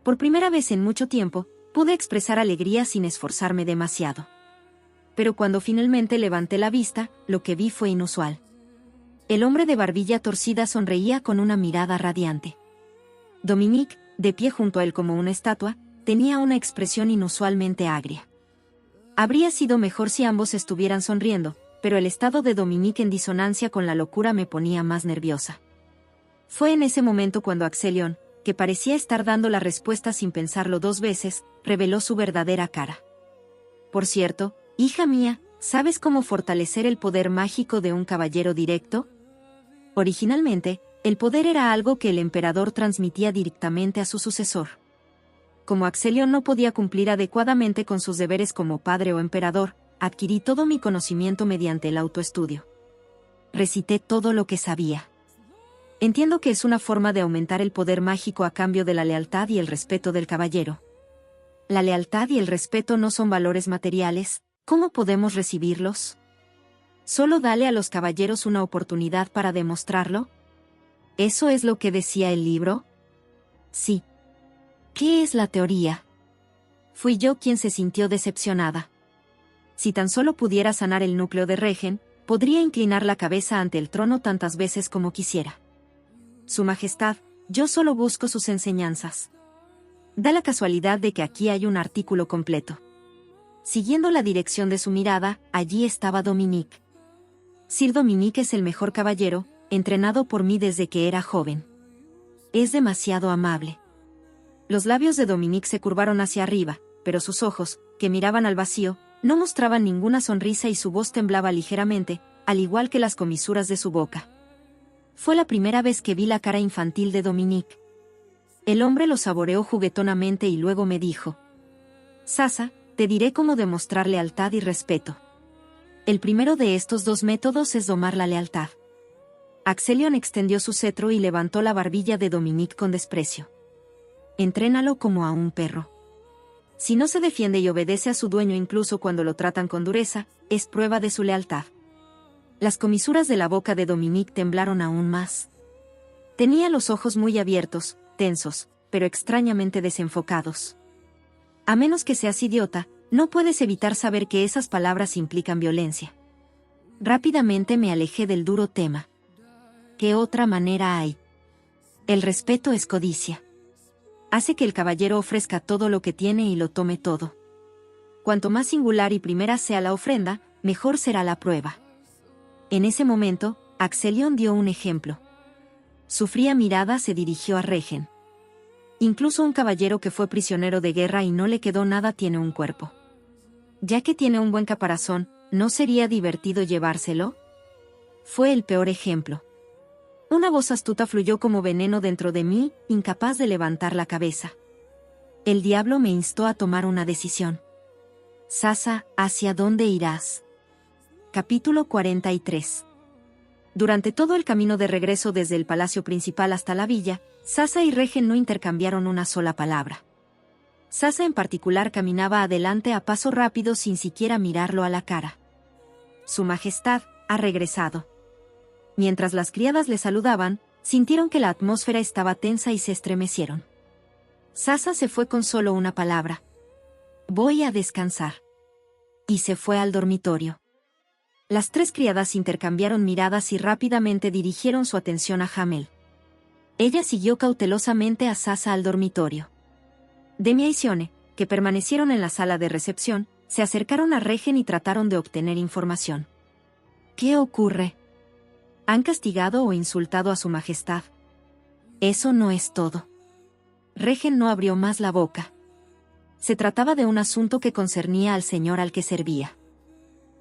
Por primera vez en mucho tiempo, pude expresar alegría sin esforzarme demasiado. Pero cuando finalmente levanté la vista, lo que vi fue inusual. El hombre de barbilla torcida sonreía con una mirada radiante. Dominique, de pie junto a él como una estatua, tenía una expresión inusualmente agria. Habría sido mejor si ambos estuvieran sonriendo, pero el estado de Dominique en disonancia con la locura me ponía más nerviosa. Fue en ese momento cuando Axelion, que parecía estar dando la respuesta sin pensarlo 2 veces, reveló su verdadera cara. Por cierto, hija mía, ¿sabes cómo fortalecer el poder mágico de un caballero directo? Originalmente, el poder era algo que el emperador transmitía directamente a su sucesor. Como Axelion no podía cumplir adecuadamente con sus deberes como padre o emperador, adquirí todo mi conocimiento mediante el autoestudio. Recité todo lo que sabía. Entiendo que es una forma de aumentar el poder mágico a cambio de la lealtad y el respeto del caballero. La lealtad y el respeto no son valores materiales, ¿cómo podemos recibirlos? Solo dale a los caballeros una oportunidad para demostrarlo. ¿Eso es lo que decía el libro? Sí. ¿Qué es la teoría? Fui yo quien se sintió decepcionada. Si tan solo pudiera sanar el núcleo de Regen, podría inclinar la cabeza ante el trono tantas veces como quisiera. Su Majestad, yo solo busco sus enseñanzas. Da la casualidad de que aquí hay un artículo completo. Siguiendo la dirección de su mirada, allí estaba Dominique. Sir Dominique es el mejor caballero, entrenado por mí desde que era joven. Es demasiado amable. Los labios de Dominique se curvaron hacia arriba, pero sus ojos, que miraban al vacío, no mostraban ninguna sonrisa y su voz temblaba ligeramente, al igual que las comisuras de su boca. Fue la primera vez que vi la cara infantil de Dominique. El hombre lo saboreó juguetonamente y luego me dijo: Sasa, te diré cómo demostrar lealtad y respeto. El primero de estos dos métodos es domar la lealtad. Axelion extendió su cetro y levantó la barbilla de Dominique con desprecio. Entrénalo como a un perro. Si no se defiende y obedece a su dueño incluso cuando lo tratan con dureza, es prueba de su lealtad. Las comisuras de la boca de Dominique temblaron aún más. Tenía los ojos muy abiertos, tensos, pero extrañamente desenfocados. A menos que seas idiota, no puedes evitar saber que esas palabras implican violencia. Rápidamente me alejé del duro tema. ¿Qué otra manera hay? El respeto es codicia. Hace que el caballero ofrezca todo lo que tiene y lo tome todo. Cuanto más singular y primera sea la ofrenda, mejor será la prueba. En ese momento, Axelion dio un ejemplo. Su fría mirada se dirigió a Regen. Incluso un caballero que fue prisionero de guerra y no le quedó nada tiene un cuerpo. Ya que tiene un buen caparazón, ¿no sería divertido llevárselo? Fue el peor ejemplo. Una voz astuta fluyó como veneno dentro de mí, incapaz de levantar la cabeza. El diablo me instó a tomar una decisión. Sasa, ¿hacia dónde irás? Capítulo 43. Durante todo el camino de regreso desde el palacio principal hasta la villa, Sasa y Regen no intercambiaron una sola palabra. Sasa en particular caminaba adelante a paso rápido sin siquiera mirarlo a la cara. Su Majestad ha regresado. Mientras las criadas le saludaban, sintieron que la atmósfera estaba tensa y se estremecieron. Sasa se fue con solo una palabra. Voy a descansar. Y se fue al dormitorio. Las tres criadas intercambiaron miradas y rápidamente dirigieron su atención a Hamel. Ella siguió cautelosamente a Sasa al dormitorio. Demia y Sione, que permanecieron en la sala de recepción, se acercaron a Regen y trataron de obtener información. ¿Qué ocurre? ¿Han castigado o insultado a su Majestad? Eso no es todo. Regen no abrió más la boca. Se trataba de un asunto que concernía al señor al que servía.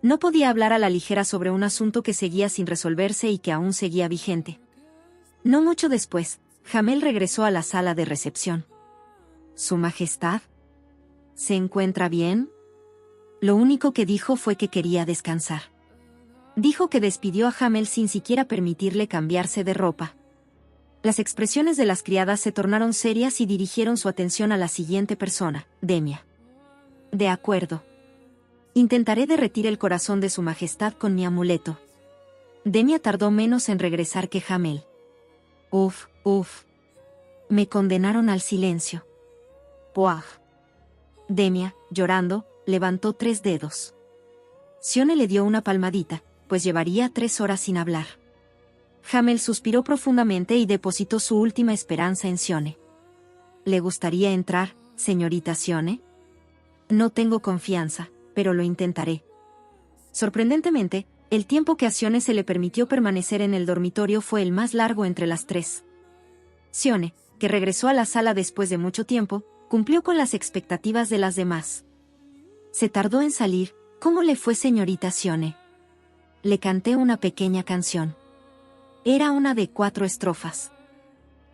No podía hablar a la ligera sobre un asunto que seguía sin resolverse y que aún seguía vigente. No mucho después, Hamel regresó a la sala de recepción. ¿Su Majestad? ¿Se encuentra bien? Lo único que dijo fue que quería descansar. Dijo que despidió a Hamel sin siquiera permitirle cambiarse de ropa. Las expresiones de las criadas se tornaron serias y dirigieron su atención a la siguiente persona, Demia. De acuerdo. Intentaré derretir el corazón de su Majestad con mi amuleto. Demia tardó menos en regresar que Hamel. Uf. Me condenaron al silencio. Puaj. Demia, llorando, levantó 3 dedos. Sione le dio una palmadita, pues llevaría 3 horas sin hablar. Hamel suspiró profundamente y depositó su última esperanza en Sione. ¿Le gustaría entrar, señorita Sione? No tengo confianza, pero lo intentaré. Sorprendentemente, el tiempo que a Sione se le permitió permanecer en el dormitorio fue el más largo entre las tres. Sione, que regresó a la sala después de mucho tiempo, cumplió con las expectativas de las demás. Se tardó en salir. ¿Cómo le fue, señorita Sione? Le canté una pequeña canción. Era una de 4 estrofas.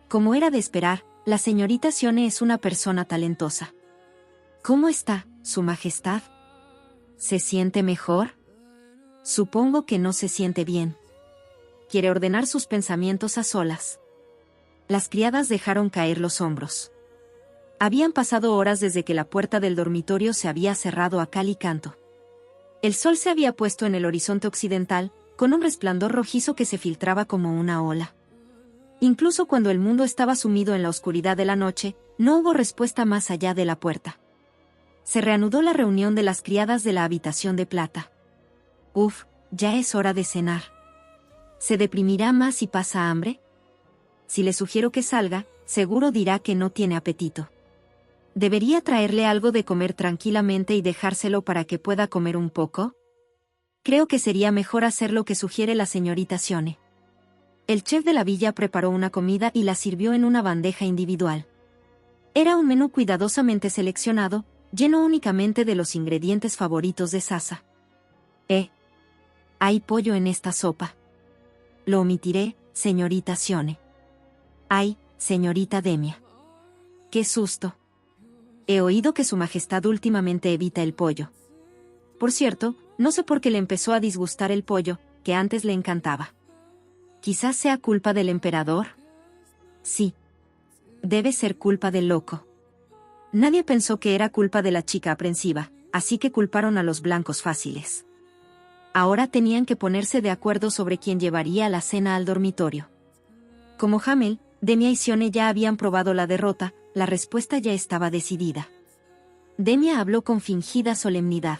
Como era de esperar, la señorita Sione es una persona talentosa. ¿Cómo está, su Majestad? ¿Se siente mejor? Supongo que no se siente bien. Quiere ordenar sus pensamientos a solas. Las criadas dejaron caer los hombros. Habían pasado horas desde que la puerta del dormitorio se había cerrado a cal y canto. El sol se había puesto en el horizonte occidental, con un resplandor rojizo que se filtraba como una ola. Incluso cuando el mundo estaba sumido en la oscuridad de la noche, no hubo respuesta más allá de la puerta. Se reanudó la reunión de las criadas de la habitación de plata. Uf, ya es hora de cenar. ¿Se deprimirá más si pasa hambre? Si le sugiero que salga, seguro dirá que no tiene apetito. ¿Debería traerle algo de comer tranquilamente y dejárselo para que pueda comer un poco? Creo que sería mejor hacer lo que sugiere la señorita Sione. El chef de la villa preparó una comida y la sirvió en una bandeja individual. Era un menú cuidadosamente seleccionado, lleno únicamente de los ingredientes favoritos de Sasa. Hay pollo en esta sopa. Lo omitiré, señorita Sione. Ay, señorita Demia. ¡Qué susto! He oído que su majestad últimamente evita el pollo. Por cierto, no sé por qué le empezó a disgustar el pollo, que antes le encantaba. ¿Quizás sea culpa del emperador? Sí. Debe ser culpa del loco. Nadie pensó que era culpa de la chica aprensiva, así que culparon a los blancos fáciles. Ahora tenían que ponerse de acuerdo sobre quién llevaría la cena al dormitorio. Como Hamel, Demia y Sione ya habían probado la derrota, la respuesta ya estaba decidida. Demia habló con fingida solemnidad.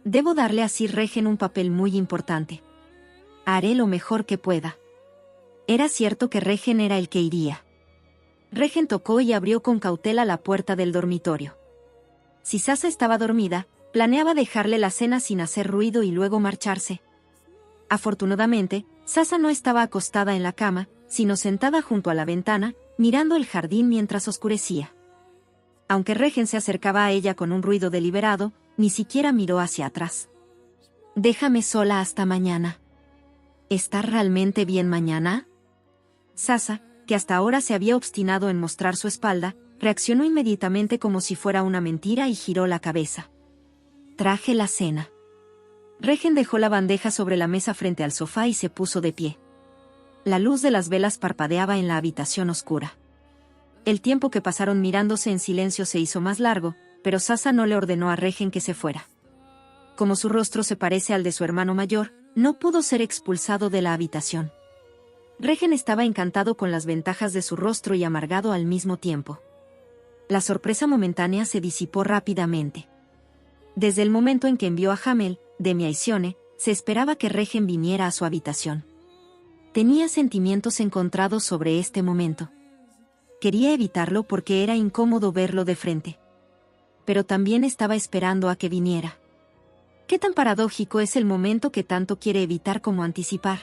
Debo darle a Sir Regen un papel muy importante. Haré lo mejor que pueda. Era cierto que Regen era el que iría. Regen tocó y abrió con cautela la puerta del dormitorio. Si Sasa estaba dormida, planeaba dejarle la cena sin hacer ruido y luego marcharse. Afortunadamente, Sasa no estaba acostada en la cama, sino sentada junto a la ventana, mirando el jardín mientras oscurecía. Aunque Regen se acercaba a ella con un ruido deliberado, ni siquiera miró hacia atrás. «Déjame sola hasta mañana». «¿Está realmente bien mañana?» Sasa, que hasta ahora se había obstinado en mostrar su espalda, reaccionó inmediatamente como si fuera una mentira y giró la cabeza. «Traje la cena». Regen dejó la bandeja sobre la mesa frente al sofá y se puso de pie. La luz de las velas parpadeaba en la habitación oscura. El tiempo que pasaron mirándose en silencio se hizo más largo, pero Sasa no le ordenó a Regen que se fuera. Como su rostro se parece al de su hermano mayor, no pudo ser expulsado de la habitación. Regen estaba encantado con las ventajas de su rostro y amargado al mismo tiempo. La sorpresa momentánea se disipó rápidamente. Desde el momento en que envió a Hamel, Demia y Sione, se esperaba que Regen viniera a su habitación. Tenía sentimientos encontrados sobre este momento. Quería evitarlo porque era incómodo verlo de frente. Pero también estaba esperando a que viniera. ¿Qué tan paradójico es el momento que tanto quiere evitar como anticipar?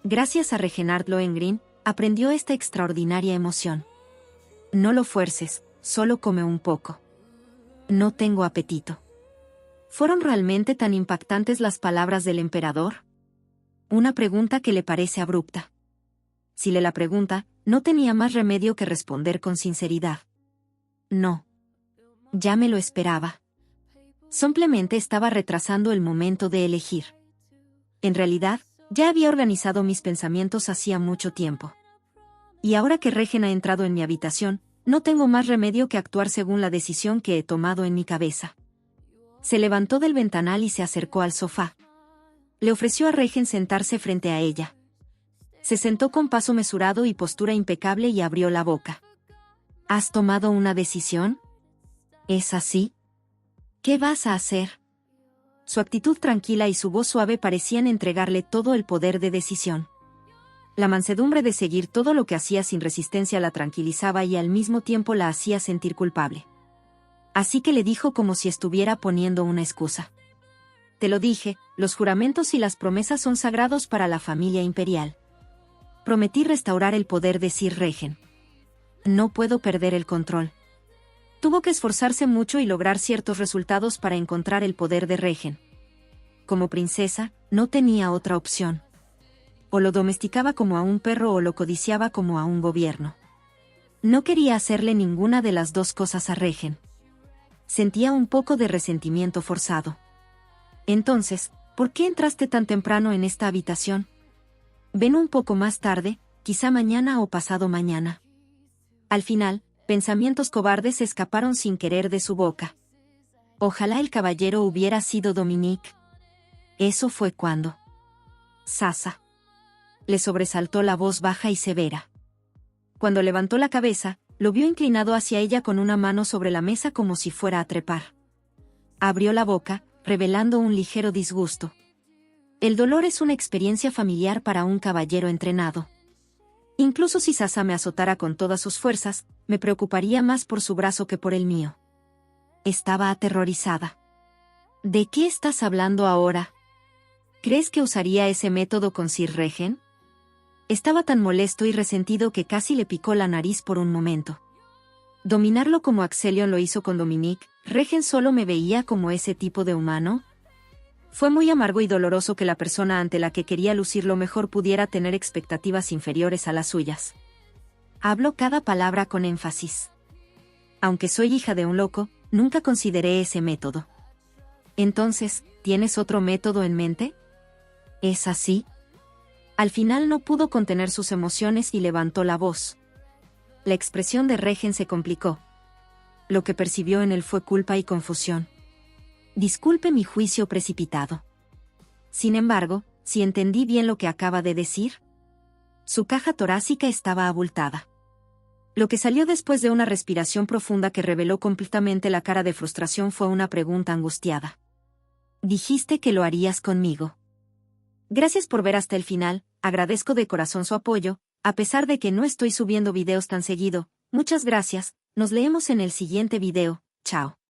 Gracias a Reginald Lohengrin, aprendió esta extraordinaria emoción. No lo fuerces, solo come un poco. No tengo apetito. ¿Fueron realmente tan impactantes las palabras del emperador? Una pregunta que le parece abrupta. Si le la pregunta, no tenía más remedio que responder con sinceridad. No. Ya me lo esperaba. Simplemente estaba retrasando el momento de elegir. En realidad, ya había organizado mis pensamientos hacía mucho tiempo. Y ahora que Regen ha entrado en mi habitación, no tengo más remedio que actuar según la decisión que he tomado en mi cabeza. Se levantó del ventanal y se acercó al sofá. Le ofreció a Regen sentarse frente a ella. Se sentó con paso mesurado y postura impecable y abrió la boca. ¿Has tomado una decisión? ¿Es así? ¿Qué vas a hacer? Su actitud tranquila y su voz suave parecían entregarle todo el poder de decisión. La mansedumbre de seguir todo lo que hacía sin resistencia la tranquilizaba y al mismo tiempo la hacía sentir culpable. Así que le dijo como si estuviera poniendo una excusa. Te lo dije, los juramentos y las promesas son sagrados para la familia imperial. Prometí restaurar el poder de Sir Regen. No puedo perder el control. Tuvo que esforzarse mucho y lograr ciertos resultados para encontrar el poder de Regen. Como princesa, no tenía otra opción. O lo domesticaba como a un perro o lo codiciaba como a un gobierno. No quería hacerle ninguna de las dos cosas a Regen. Sentía un poco de resentimiento forzado. Entonces, ¿por qué entraste tan temprano en esta habitación? Ven un poco más tarde, quizá mañana o pasado mañana. Al final, pensamientos cobardes escaparon sin querer de su boca. Ojalá el caballero hubiera sido Dominique. Eso fue cuando. Sasa. Le sobresaltó la voz baja y severa. Cuando levantó la cabeza, lo vio inclinado hacia ella con una mano sobre la mesa como si fuera a trepar. Abrió la boca, revelando un ligero disgusto. El dolor es una experiencia familiar para un caballero entrenado. Incluso si Sasa me azotara con todas sus fuerzas, me preocuparía más por su brazo que por el mío. Estaba aterrorizada. ¿De qué estás hablando ahora? ¿Crees que usaría ese método con Sir Regen? Estaba tan molesto y resentido que casi le picó la nariz por un momento. ¿Dominarlo como Axelion lo hizo con Dominique? ¿Regen solo me veía como ese tipo de humano? Fue muy amargo y doloroso que la persona ante la que quería lucir lo mejor pudiera tener expectativas inferiores a las suyas. Hablo cada palabra con énfasis. Aunque soy hija de un loco, nunca consideré ese método. Entonces, ¿tienes otro método en mente? ¿Es así? Al final no pudo contener sus emociones y levantó la voz. La expresión de Regen se complicó. Lo que percibió en él fue culpa y confusión. Disculpe mi juicio precipitado. Sin embargo, si entendí bien lo que acaba de decir. Su caja torácica estaba abultada. Lo que salió después de una respiración profunda que reveló completamente la cara de frustración fue una pregunta angustiada. Dijiste que lo harías conmigo. Gracias por ver hasta el final, agradezco de corazón su apoyo, a pesar de que no estoy subiendo videos tan seguido. Muchas gracias, nos leemos en el siguiente video, chao.